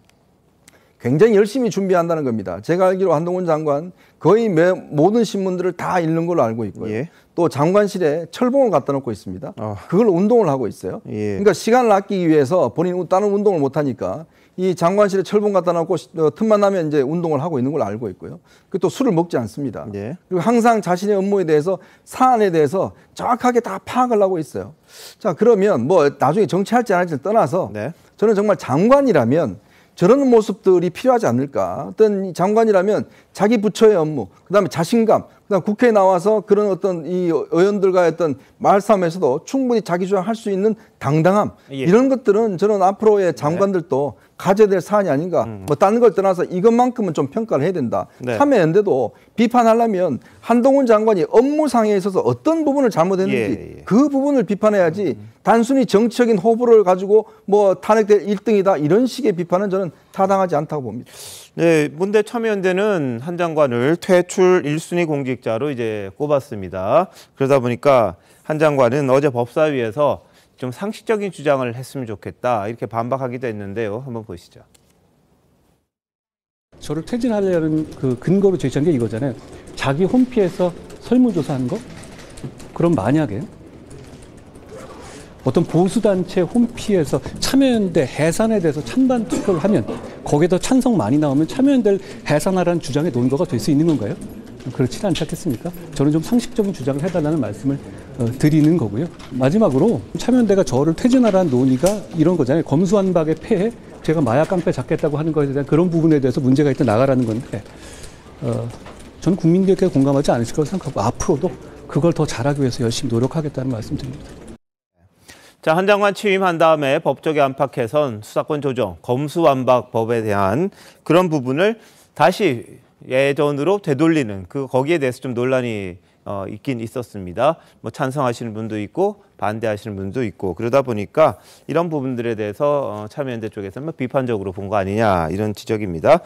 굉장히 열심히 준비한다는 겁니다. 제가 알기로 한동훈 장관 거의 모든 신문들을 다 읽는 걸로 알고 있고요. 또 장관실에 철봉을 갖다 놓고 있습니다. 그걸 운동을 하고 있어요. 그러니까 시간을 아끼기 위해서 본인이 다른 운동을 못하니까 이 장관실에 철봉 갖다 놓고 틈만 나면 이제 운동을 하고 있는 걸 알고 있고요. 그리고 또 술을 먹지 않습니다. 그리고 항상 자신의 업무에 대해서 사안에 대해서 정확하게 다 파악을 하고 있어요. 자, 그러면 뭐 나중에 정치할지 안 할지를 떠나서 저는 정말 장관이라면 저런 모습들이 필요하지 않을까. 어떤 장관이라면 자기 부처의 업무, 그다음에 자신감, 그다음 국회에 나와서 그런 어떤 이 의원들과의 어떤 말싸움에서도 충분히 자기 주장할 수 있는 당당함 이런 것들은 저는 앞으로의 장관들도 가져야 될 사안이 아닌가. 뭐 다른 걸 떠나서 이것만큼은 좀 평가를 해야 된다. 참여연대도 비판하려면 한동훈 장관이 업무상에 있어서 어떤 부분을 잘못했는지 그 부분을 비판해야지 단순히 정치적인 호불호를 가지고 뭐 탄핵될 1등이다 이런 식의 비판은 저는 타당하지 않다고 봅니다. 네, 문대 참여연대는 한 장관을 퇴출 1순위 공직자로 이제 꼽았습니다. 그러다 보니까 한 장관은 어제 법사위에서 좀 상식적인 주장을 했으면 좋겠다 이렇게 반박하기도 했는데요. 한번 보시죠. 저를 퇴진하려는 그 근거로 제시한 게 이거잖아요. 자기 홈피에서 설문조사한 거? 그럼 만약에 어떤 보수단체 홈피에서 참여연대 해산에 대해서 찬반 투표를 하면 거기에 더 찬성 많이 나오면 참여연대를 해산하라는 주장의 논거가 될 수 있는 건가요? 그렇지는 않지 않겠습니까? 저는 좀 상식적인 주장을 해달라는 말씀을 드리는 거고요. 마지막으로 참여연대가 저를 퇴진하라는 논의가 이런 거잖아요. 검수완박의 폐해, 제가 마약 깡패 잡겠다고 하는 것에 대한 그런 부분에 대해서 문제가 있다 나가라는 건데 저는 국민들께 공감하지 않으실 거라고 생각하고 앞으로도 그걸 더 잘하기 위해서 열심히 노력하겠다는 말씀 드립니다. 자, 한 장관 취임한 다음에 법조계 안팎에선 수사권 조정, 검수완박법에 대한 그런 부분을 다시 예전으로 되돌리는 거기에 대해서 좀 논란이 있긴 있었습니다. 뭐 찬성하시는 분도 있고 반대하시는 분도 있고 그러다 보니까 이런 부분들에 대해서 참여연대 쪽에서 뭐 비판적으로 본 거 아니냐 이런 지적입니다.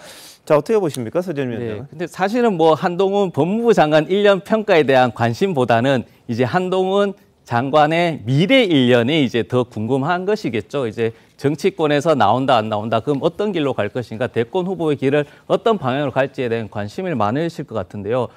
자, 어떻게 보십니까, 서재현 위원장은? 네, 근데 사실은 뭐 한동훈 법무부 장관 1년 평가에 대한 관심보다는 이제 한동훈 장관의 미래 1년이 이제 더 궁금한 것이겠죠. 이제 정치권에서 나온다 안 나온다. 그럼 어떤 길로 갈 것인가. 대권 후보의 길을 어떤 방향으로 갈지에 대한 관심을 많으실 것 같은데요.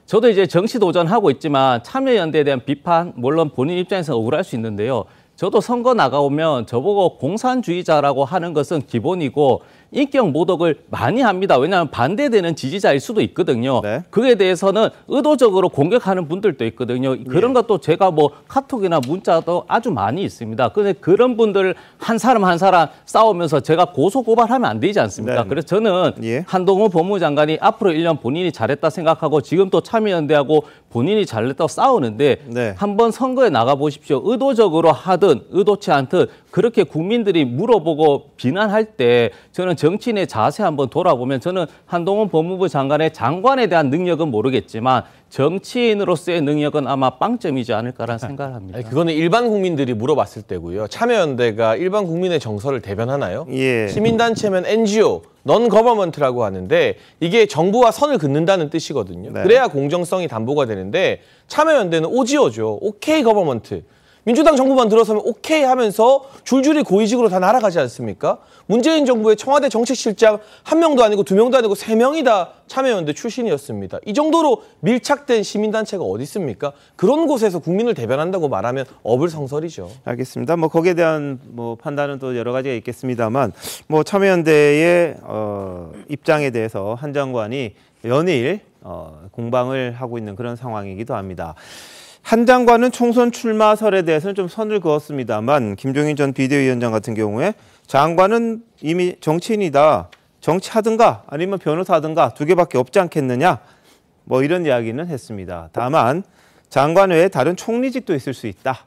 저도 이제 정치 도전하고 있지만 참여연대에 대한 비판 물론 본인 입장에서 억울할 수 있는데요. 저도 선거 나가오면 저보고 공산주의자라고 하는 것은 기본이고 인격 모독을 많이 합니다. 왜냐하면 반대되는 지지자일 수도 있거든요. 그에 대해서는 의도적으로 공격하는 분들도 있거든요. 그런 것도 제가 뭐 카톡이나 문자도 아주 많이 있습니다. 근데 그런 분들 한 사람 한 사람 싸우면서 제가 고소고발하면 안 되지 않습니까? 그래서 저는 한동훈 법무부 장관이 앞으로 1년 본인이 잘했다 생각하고 지금 또 참여연대하고 본인이 잘했다고 싸우는데 한번 선거에 나가보십시오. 의도적으로 하든 의도치 않든 그렇게 국민들이 물어보고 비난할 때 저는 정치인의 자세 한번 돌아보면 저는 한동훈 법무부 장관의 장관에 대한 능력은 모르겠지만 정치인으로서의 능력은 아마 빵점이지 않을까라는 생각을 합니다. 아니, 그거는 일반 국민들이 물어봤을 때고요. 참여연대가 일반 국민의 정서를 대변하나요? 시민단체면 NGO, non-government라고 하는데 이게 정부와 선을 긋는다는 뜻이거든요. 그래야 공정성이 담보가 되는데 참여연대는 오지오죠. 오케이 거버먼트. 민주당 정부만 들어서면 오케이 하면서 줄줄이 고위직으로 다 날아가지 않습니까? 문재인 정부의 청와대 정책실장 1명도 아니고 2명도 아니고 3명이 다 참여연대 출신이었습니다. 이 정도로 밀착된 시민단체가 어디 있습니까? 그런 곳에서 국민을 대변한다고 말하면 어불성설이죠. 알겠습니다. 뭐 거기에 대한 뭐 판단은 또 여러 가지가 있겠습니다만 뭐 참여연대의 입장에 대해서 한 장관이 연일 공방을 하고 있는 그런 상황이기도 합니다. 한 장관은 총선 출마설에 대해서는 좀 선을 그었습니다만 김종인 전 비대위원장 같은 경우에 장관은 이미 정치인이다. 정치하든가 아니면 변호사하든가 두 개밖에 없지 않겠느냐. 뭐 이런 이야기는 했습니다. 다만 장관 외에 다른 총리직도 있을 수 있다.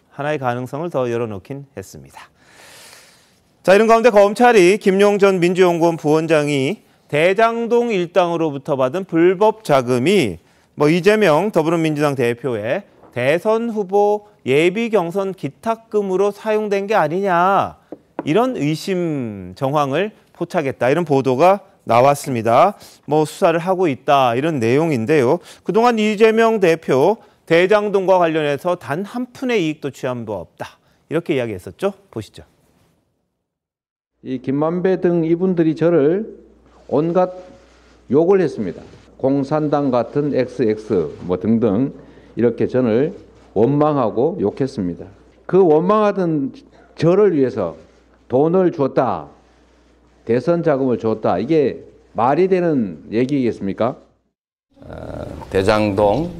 하나의 가능성을 더 열어놓긴 했습니다. 자, 이런 가운데 검찰이 김용 전 민주연구원 부원장이 대장동 일당으로부터 받은 불법 자금이 뭐 이재명 더불어민주당 대표의 대선 후보 예비 경선 기탁금으로 사용된 게 아니냐 이런 의심 정황을 포착했다 이런 보도가 나왔습니다. 뭐 수사를 하고 있다 이런 내용인데요. 그동안 이재명 대표 대장동과 관련해서 단 한 푼의 이익도 취한 바 없다 이렇게 이야기했었죠. 보시죠. 이 김만배 등 이분들이 저를 온갖 욕을 했습니다. 공산당 같은 XX 뭐 등등 이렇게 저를 원망하고 욕했습니다. 그 원망하던 저를 위해서 돈을 줬다. 대선 자금을 줬다. 이게 말이 되는 얘기겠습니까? 대장동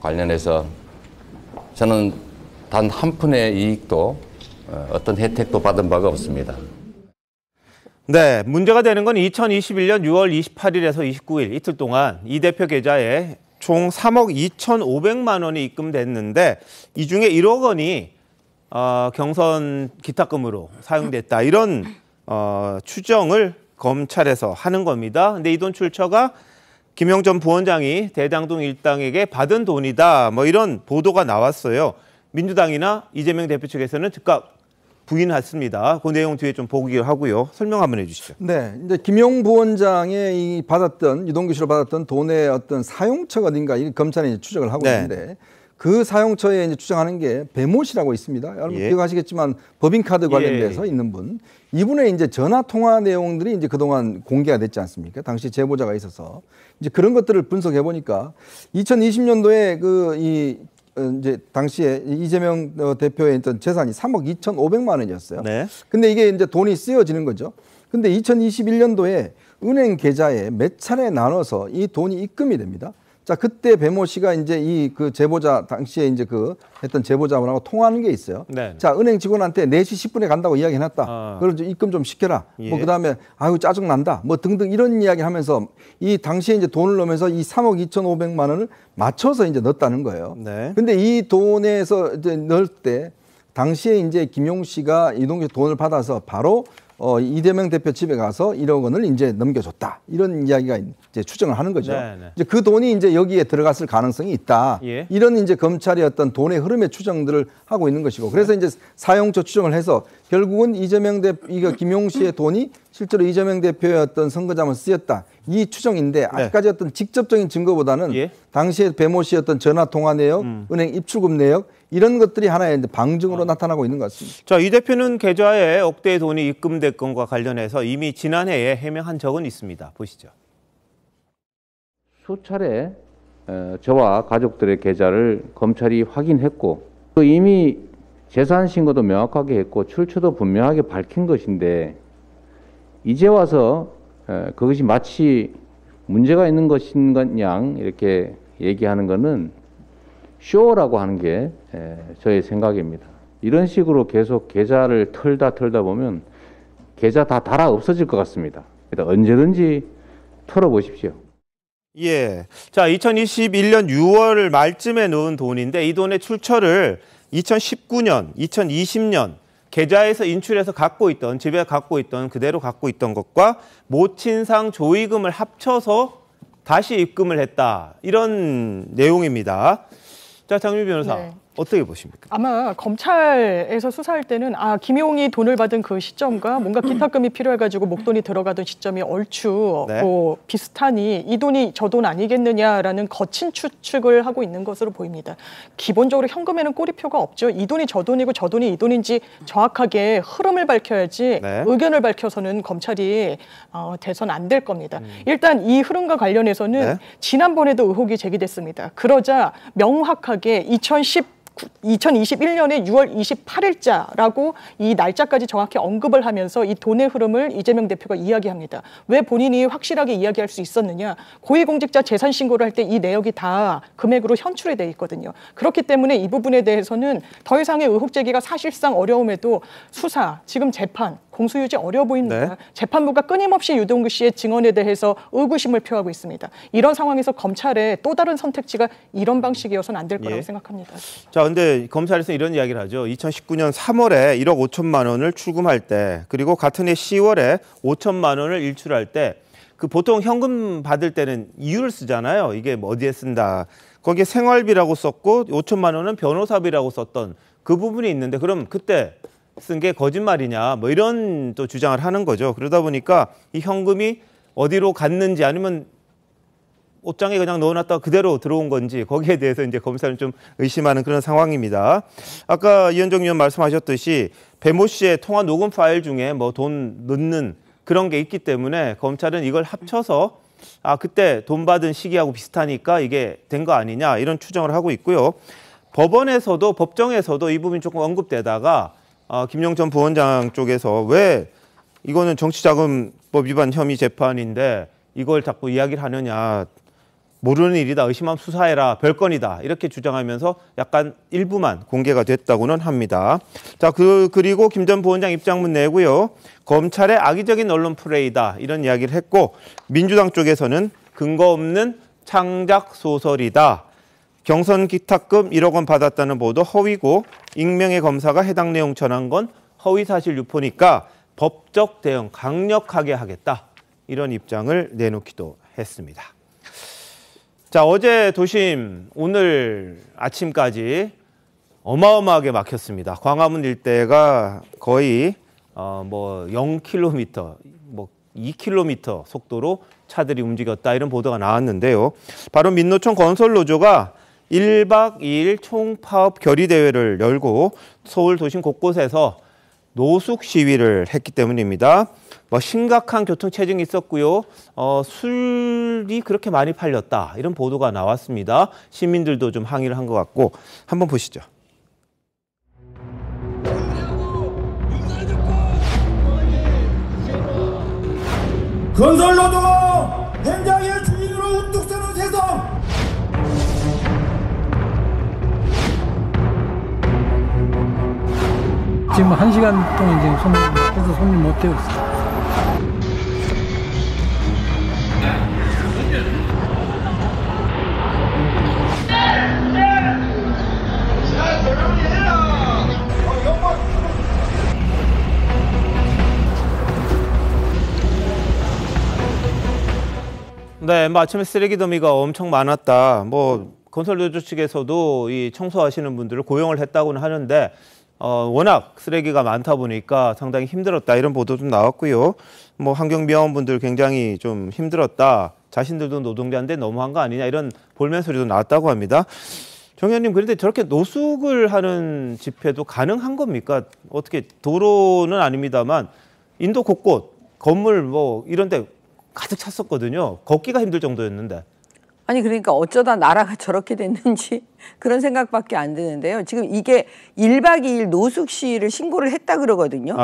관련해서 저는 단 한 푼의 이익도 어떤 혜택도 받은 바가 없습니다. 네, 문제가 되는 건 2021년 6월 28일에서 29일 이틀 동안 이 대표 계좌에 총 3억 2,500만 원이 입금됐는데 이 중에 1억 원이 경선 기탁금으로 사용됐다. 이런 추정을 검찰에서 하는 겁니다. 근데 이 돈 출처가 김용 전 부원장이 대장동 일당에게 받은 돈이다. 뭐 이런 보도가 나왔어요. 민주당이나 이재명 대표 측에서는 즉각 부인했습니다. 그 내용 뒤에 좀 보기를 하고요. 설명 한번 해주시죠. 네, 이제 김용 부원장이 받았던 유동규 씨로 받았던 돈의 어떤 사용처가 어딘가 이 검찰이 이제 추적을 하고 있는데 그 사용처에 이제 추정하는 게 배모씨라고 있습니다. 여러분 기억하시겠지만 법인카드 관련돼서 있는 분. 이분의 이제 전화 통화 내용들이 이제 그동안 공개가 됐지 않습니까? 당시 제보자가 있어서 이제 그런 것들을 분석해 보니까 2020년도에 이제 당시에 이재명 대표의 어떤 재산이 3억 2,500만 원이었어요. 근데 이게 이제 돈이 쓰여지는 거죠. 근데 2021년도에 은행 계좌에 몇 차례 나눠서 이 돈이 입금이 됩니다. 자, 그때 배모 씨가 이제 그 제보자, 당시에 이제 했던 제보자분하고 통화하는 게 있어요. 자, 은행 직원한테 4시 10분에 간다고 이야기 해놨다. 그걸 좀 입금 좀 시켜라. 뭐, 그 다음에, 아유, 짜증난다. 뭐 등등 이런 이야기 하면서 이 당시에 이제 돈을 넣으면서 이 3억 2,500만 원을 맞춰서 이제 넣었다는 거예요. 근데 이 돈에서 이제 넣을 때 당시에 이제 김용 씨가 이동규 돈을 받아서 바로 이재명 대표 집에 가서 1억 원을 이제 넘겨줬다. 이런 이야기가 이제 추정을 하는 거죠. 이제 그 돈이 이제 여기에 들어갔을 가능성이 있다. 이런 이제 검찰이 어떤 돈의 흐름의 추정들을 하고 있는 것이고. 그래서 이제 사용처 추정을 해서 결국은 이재명 대표, 김용 씨의 돈이 실제로 이재명 대표의 어떤 선거자만 쓰였다. 이 추정인데 아직까지 어떤 직접적인 증거보다는 당시에 배모 씨의 어떤 전화 통화 내역, 은행 입출금 내역 이런 것들이 하나의 방증으로 나타나고 있는 것 같습니다. 자, 이 대표는 계좌에 억대의 돈이 입금된 건과 관련해서 이미 지난해에 해명한 적은 있습니다. 보시죠. 수차례 저와 가족들의 계좌를 검찰이 확인했고 이미 재산 신고도 명확하게 했고 출처도 분명하게 밝힌 것인데 이제 와서 그것이 마치 문제가 있는 것인 양 이렇게 얘기하는 것은 쇼라고 하는 게 저의 생각입니다. 이런 식으로 계속 계좌를 털다 보면 계좌 다 달아 없어질 것 같습니다. 그래서 언제든지 털어보십시오. 예. 자, 2021년 6월 말쯤에 넣은 돈인데 이 돈의 출처를 2019년, 2020년 계좌에서 인출해서 갖고 있던, 집에 갖고 있던, 그대로 갖고 있던 것과 모친상 조의금을 합쳐서 다시 입금을 했다. 이런 내용입니다. 자, 장미 변호사. 어떻게 보십니까? 아마 검찰에서 수사할 때는 김용이 돈을 받은 그 시점과 뭔가 기탁금이 필요해가지고 목돈이 들어가던 시점이 얼추 뭐 비슷하니 이 돈이 저 돈 아니겠느냐라는 거친 추측을 하고 있는 것으로 보입니다. 기본적으로 현금에는 꼬리표가 없죠. 이 돈이 저 돈이고 저 돈이 이 돈인지 정확하게 흐름을 밝혀야지 의견을 밝혀서는 검찰이 돼선 안 될 겁니다. 일단 이 흐름과 관련해서는 지난번에도 의혹이 제기됐습니다. 그러자 명확하게 2021년에 6월 28일자라고 이 날짜까지 정확히 언급을 하면서 이 돈의 흐름을 이재명 대표가 이야기합니다. 왜 본인이 확실하게 이야기할 수 있었느냐. 고위공직자 재산 신고를 할 때 이 내역이 다 금액으로 현출이 돼 있거든요. 그렇기 때문에 이 부분에 대해서는 더 이상의 의혹 제기가 사실상 어려움에도 수사, 지금 재판, 공소유지 어려워 보입니다. 재판부가 끊임없이 유동규 씨의 증언에 대해서 의구심을 표하고 있습니다. 이런 상황에서 검찰의 또 다른 선택지가 이런 방식이어서는 안 될 거라고 생각합니다. 자, 근데 검찰에서 이런 이야기를 하죠. 2019년 3월에 1억 5천만 원을 출금할 때, 그리고 같은 해 10월에 5천만 원을 일출할 때, 그 보통 현금 받을 때는 이유를 쓰잖아요. 이게 뭐 어디에 쓴다. 거기에 생활비라고 썼고 5천만 원은 변호사비라고 썼던 그 부분이 있는데, 그럼 그때 쓴 게 거짓말이냐 뭐 이런 또 주장을 하는 거죠. 그러다 보니까 이 현금이 어디로 갔는지 아니면 옷장에 그냥 넣어놨다가 그대로 들어온 건지 거기에 대해서 이제 검사는 좀 의심하는 그런 상황입니다. 아까 이현정 의원 말씀하셨듯이 배모 씨의 통화 녹음 파일 중에 뭐 돈 넣는 그런 게 있기 때문에 검찰은 이걸 합쳐서 그때 돈 받은 시기하고 비슷하니까 이게 된 거 아니냐 이런 추정을 하고 있고요. 법원에서도 법정에서도 이 부분이 조금 언급되다가 김용 전 부원장 쪽에서 왜 이거는 정치자금법 위반 혐의 재판인데 이걸 자꾸 이야기를 하느냐. 모르는 일이다. 의심하면 수사해라. 별건이다. 이렇게 주장하면서 약간 일부만 공개가 됐다고는 합니다. 자, 그리고 김 전 부원장 입장문 내고요. 검찰의 악의적인 언론 플레이다. 이런 이야기를 했고 민주당 쪽에서는 근거 없는 창작 소설이다. 경선 기탁금 1억 원 받았다는 보도 허위고 익명의 검사가 해당 내용 전한 건 허위사실 유포니까 법적 대응 강력하게 하겠다. 이런 입장을 내놓기도 했습니다. 자, 어제 도심 오늘 아침까지 어마어마하게 막혔습니다. 광화문 일대가 거의 0km, 2km 속도로 차들이 움직였다 이런 보도가 나왔는데요. 바로 민노총 건설노조가 1박 2일 총파업 결의대회를 열고 서울 도심 곳곳에서 노숙 시위를 했기 때문입니다. 심각한 교통체증이 있었고요. 술이 그렇게 많이 팔렸다 이런 보도가 나왔습니다. 시민들도 좀 항의를 한 것 같고 한번 보시죠. 건설노조 현장의 주인으로 우뚝 서는 세상. 지금 1시간 동안 이제 손님 못 태웠어요. 네, 아침에 쓰레기 더미가 엄청 많았다. 건설노조 측에서도 이 청소하시는 분들을 고용을 했다고는 하는데 워낙 쓰레기가 많다 보니까 상당히 힘들었다 이런 보도 좀 나왔고요. 환경미화원분들 굉장히 좀 힘들었다. 자신들도 노동자인데 너무한 거 아니냐 이런 볼멘 소리도 나왔다고 합니다. 정 의원님, 그런데 저렇게 노숙을 하는 집회도 가능한 겁니까? 어떻게 도로는 아닙니다만 인도 곳곳 건물 이런 데 가득 찼었거든요. 걷기가 힘들 정도였는데. 아니 그러니까 어쩌다 나라가 저렇게 됐는지 그런 생각밖에 안 드는데요. 지금 이게 1박 2일 노숙 시위를 신고를 했다 그러거든요.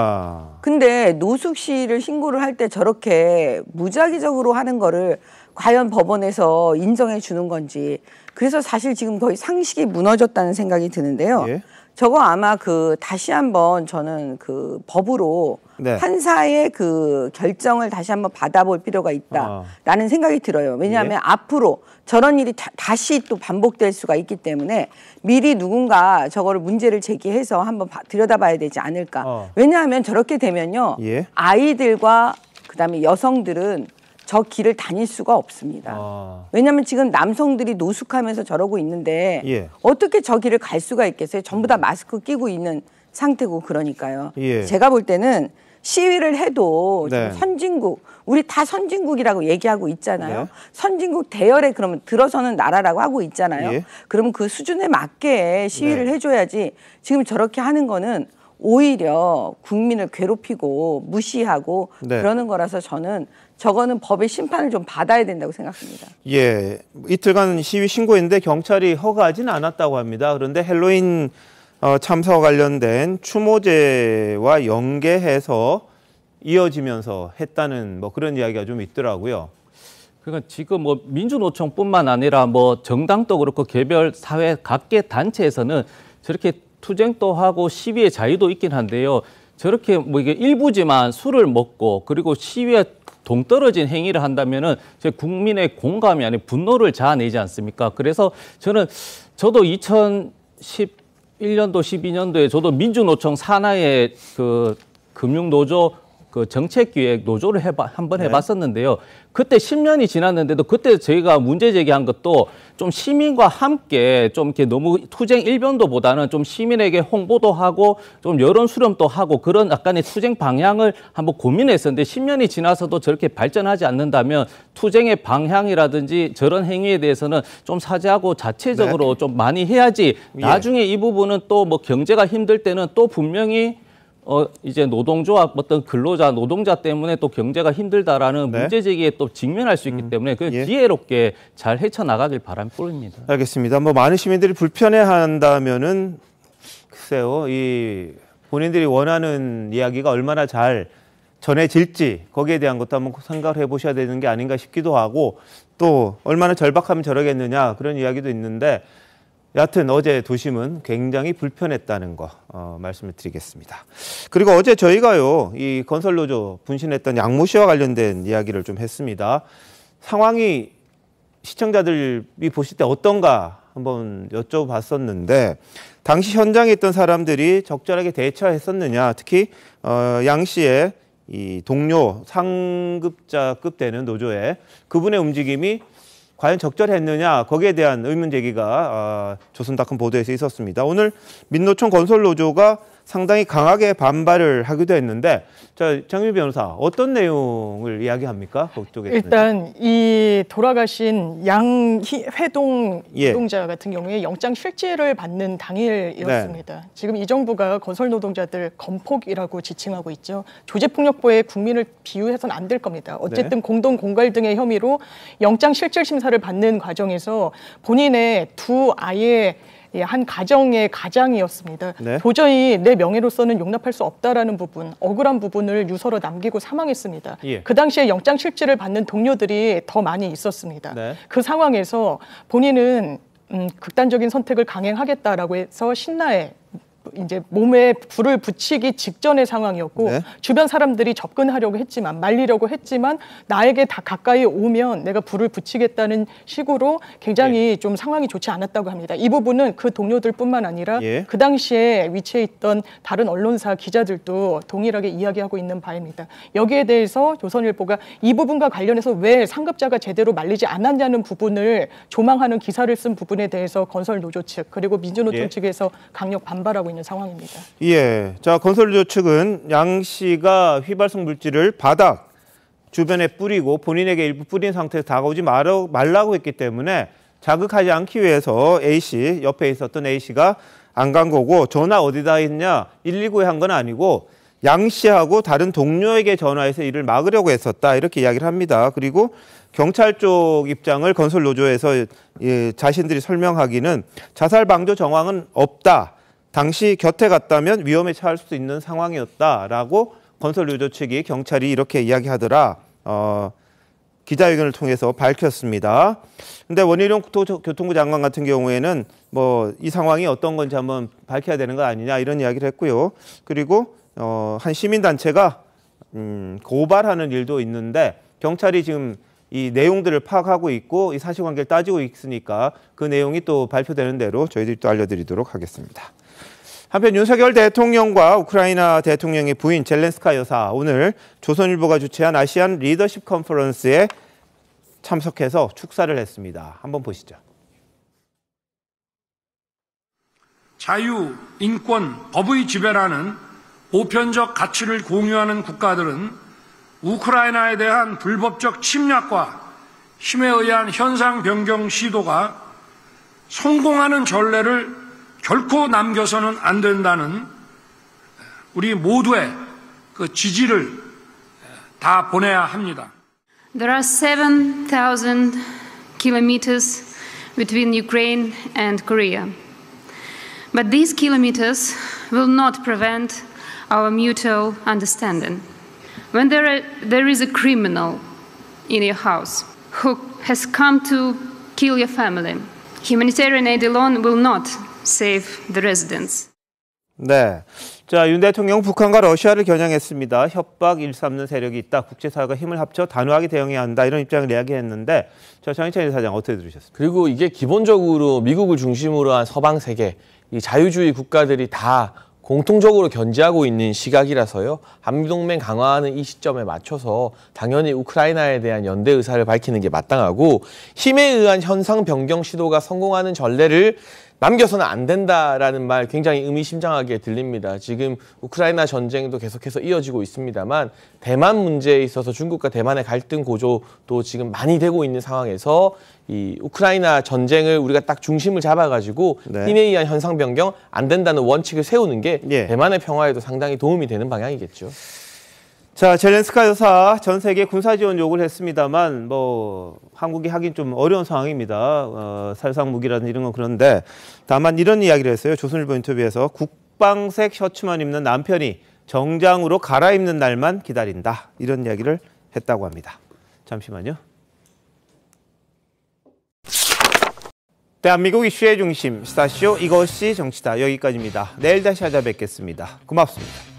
근데 노숙 시위를 신고를 할 때 저렇게 무작위적으로 하는 거를 과연 법원에서 인정해 주는 건지. 그래서 사실 지금 거의 상식이 무너졌다는 생각이 드는데요. 예? 저거 아마 다시 한번 저는 법으로 네. 판사의 결정을 다시 한번 받아볼 필요가 있다라는 생각이 들어요. 왜냐하면 앞으로 저런 일이 다시 또 반복될 수가 있기 때문에 미리 누군가 저거를 문제를 제기해서 한번 들여다봐야 되지 않을까. 왜냐하면 저렇게 되면요. 예? 아이들과 그다음에 여성들은 저 길을 다닐 수가 없습니다. 왜냐하면 지금 남성들이 노숙하면서 저러고 있는데 예. 어떻게 저 길을 갈 수가 있겠어요? 전부 다 마스크 끼고 있는 상태고 그러니까요. 예. 제가 볼 때는 시위를 해도 네. 선진국, 우리 다 선진국이라고 얘기하고 있잖아요. 네. 선진국 대열에 그러면 들어서는 나라라고 하고 있잖아요. 예. 그러면 그 수준에 맞게 시위를 네. 해줘야지 지금 저렇게 하는 거는 오히려 국민을 괴롭히고 무시하고 네. 그러는 거라서 저는 저거는 법의 심판을 좀 받아야 된다고 생각합니다. 예, 이틀간 시위 신고했는데 경찰이 허가하지는 않았다고 합니다. 그런데 헬로윈 참사와 관련된 추모제와 연계해서 이어지면서 했다는 그런 이야기가 좀 있더라고요. 그러니까 지금 민주노총뿐만 아니라 정당도 그렇고 개별 사회 각계 단체에서는 저렇게 투쟁도 하고 시위의 자유도 있긴 한데요. 저렇게 이게 일부지만 술을 먹고 그리고 시위에 동떨어진 행위를 한다면은 국민의 공감이 아닌 분노를 자아내지 않습니까? 그래서 저도 2011년도, 12년도에 저도 민주노총 산하의 금융노조 정책기획 노조를 한번 해봤었는데요. 그때 10년이 지났는데도 그때 저희가 문제 제기한 것도 좀 시민과 함께 좀 이렇게 너무 투쟁 일변도보다는 좀 시민에게 홍보도 하고 좀 여론 수렴도 하고 그런 약간의 투쟁 방향을 한번 고민했었는데 10년이 지나서도 저렇게 발전하지 않는다면 투쟁의 방향이라든지 저런 행위에 대해서는 좀 사죄하고 자체적으로 네. 좀 많이 해야지 나중에 이 부분은 또 경제가 힘들 때는 또 분명히 이제 노동조합 근로자, 노동자 때문에 또 경제가 힘들다라는 네. 문제 제기에 또 직면할 수 있기 때문에 지혜롭게 잘 헤쳐나가길 바랄 뿐입니다. 알겠습니다. 많은 시민들이 불편해한다면은 글쎄요, 이 본인들이 원하는 이야기가 얼마나 잘 전해질지 거기에 대한 것도 한번 생각을 해보셔야 되는 게 아닌가 싶기도 하고 또 얼마나 절박하면 저러겠느냐 그런 이야기도 있는데. 여하튼 어제 도심은 굉장히 불편했다는 거 말씀을 드리겠습니다. 그리고 어제 저희가요, 이 건설노조 분신했던 양모 씨와 관련된 이야기를 좀 했습니다. 상황이 시청자들이 보실 때 어떤가 한번 여쭤봤었는데 당시 현장에 있던 사람들이 적절하게 대처했었느냐, 특히 양 씨의 이 동료 상급자급 되는 노조의 그분의 움직임이 과연 적절했느냐, 거기에 대한 의문 제기가 조선닷컴 보도에서 있었습니다. 오늘 민노총 건설노조가 상당히 강하게 반발을 하기도 했는데, 장윤 변호사 어떤 내용을 이야기합니까? 그쪽에서는. 일단 이 돌아가신 양회동 노동자 같은 경우에 영장 실질을 받는 당일이었습니다. 지금 이 정부가 건설 노동자들 건폭이라고 지칭하고 있죠. 조직폭력배에 국민을 비유해서는 안 될 겁니다. 어쨌든 공동 공갈 등의 혐의로 영장 실질 심사를 받는 과정에서 본인의 두 아이의 한 가정의 가장이었습니다. 도저히 내 명예로서는 용납할 수 없다라는 부분, 억울한 부분을 유서로 남기고 사망했습니다. 그 당시에 영장 실질을 받는 동료들이 더 많이 있었습니다. 그 상황에서 본인은 극단적인 선택을 강행하겠다라고 해서 신나에 이제 몸에 불을 붙이기 직전의 상황이었고 주변 사람들이 접근하려고 했지만 말리려고 했지만 나에게 다 가까이 오면 내가 불을 붙이겠다는 식으로 굉장히 좀 상황이 좋지 않았다고 합니다. 이 부분은 그 동료들뿐만 아니라 그 당시에 위치해 있던 다른 언론사 기자들도 동일하게 이야기하고 있는 바입니다. 여기에 대해서 조선일보가 이 부분과 관련해서 왜 상급자가 제대로 말리지 않았냐는 부분을 조망하는 기사를 쓴 부분에 대해서 건설노조 측 그리고 민주노총 측에서 강력 반발하고 있는 상황입니다. 예, 자 건설노조 측은 양 씨가 휘발성 물질을 바닥 주변에 뿌리고 본인에게 일부 뿌린 상태에서 다가오지 말라고 했기 때문에 자극하지 않기 위해서 A 씨 옆에 있었던 A 씨가 안 간 거고, 전화 어디다 했냐 119에 한 건 아니고 양 씨하고 다른 동료에게 전화해서 이를 막으려고 했었다, 이렇게 이야기를 합니다. 그리고 경찰 쪽 입장을 건설노조에서 자신들이 설명하기는 자살 방조 정황은 없다, 당시 곁에 갔다면 위험에 처할 수도 있는 상황이었다라고 건설노조 측이 경찰이 이렇게 이야기하더라 기자회견을 통해서 밝혔습니다. 근데 원희룡 교통부 장관 같은 경우에는 뭐 이 상황이 어떤 건지 한번 밝혀야 되는 거 아니냐, 이런 이야기를 했고요. 그리고 한 시민단체가 고발하는 일도 있는데 경찰이 지금 이 내용들을 파악하고 있고 이 사실관계를 따지고 있으니까 그 내용이 또 발표되는 대로 저희들이 또 알려드리도록 하겠습니다. 한편 윤석열 대통령과 우크라이나 대통령의 부인 젤렌스카 여사, 오늘 조선일보가 주최한 아시안 리더십 컨퍼런스에 참석해서 축사를 했습니다. 한번 보시죠. 자유, 인권, 법의 지배라는 보편적 가치를 공유하는 국가들은 우크라이나에 대한 불법적 침략과 힘에 의한 현상 변경 시도가 성공하는 전례를 결코 남겨서는 안 된다는 우리 모두의 그 지지를 다 보내야 합니다. There are 7,000 kilometers between Ukraine and Korea. But these kilometers will not prevent our mutual understanding. When there is a criminal in your house who has come to kill your family, humanitarian aid alone will not save the residents. 네, 자, 윤 대통령 북한과 러시아를 겨냥했습니다. 협박 일삼는 세력이 있다. 국제사회가 힘을 합쳐 단호하게 대응해야 한다. 이런 입장을 이야기했는데, 저 장희찬 사장 어떻게 들으셨습니까? 그리고 이게 기본적으로 미국을 중심으로 한 서방 세계, 이 자유주의 국가들이 다 공통적으로 견지하고 있는 시각이라서요. 한미동맹 강화하는 이 시점에 맞춰서 당연히 우크라이나에 대한 연대 의사를 밝히는 게 마땅하고, 힘에 의한 현상 변경 시도가 성공하는 전례를 남겨서는 안 된다라는 말 굉장히 의미심장하게 들립니다. 지금 우크라이나 전쟁도 계속해서 이어지고 있습니다만 대만 문제에 있어서 중국과 대만의 갈등 고조도 지금 많이 되고 있는 상황에서 이 우크라이나 전쟁을 우리가 딱 중심을 잡아가지고 힘에 의한 현상 변경 안 된다는 원칙을 세우는 게 대만의 평화에도 상당히 도움이 되는 방향이겠죠. 자, 젤렌스카 여사 전 세계 군사 지원 요구를 했습니다만 뭐 한국이 하긴 좀 어려운 상황입니다. 살상 무기라든지 이런 건 그런데 다만 이런 이야기를 했어요. 조선일보 인터뷰에서 국방색 셔츠만 입는 남편이 정장으로 갈아입는 날만 기다린다. 이런 이야기를 했다고 합니다. 잠시만요. 대한민국 이슈의 중심, 스타쇼 이것이 정치다. 여기까지입니다. 내일 다시 찾아뵙겠습니다. 고맙습니다.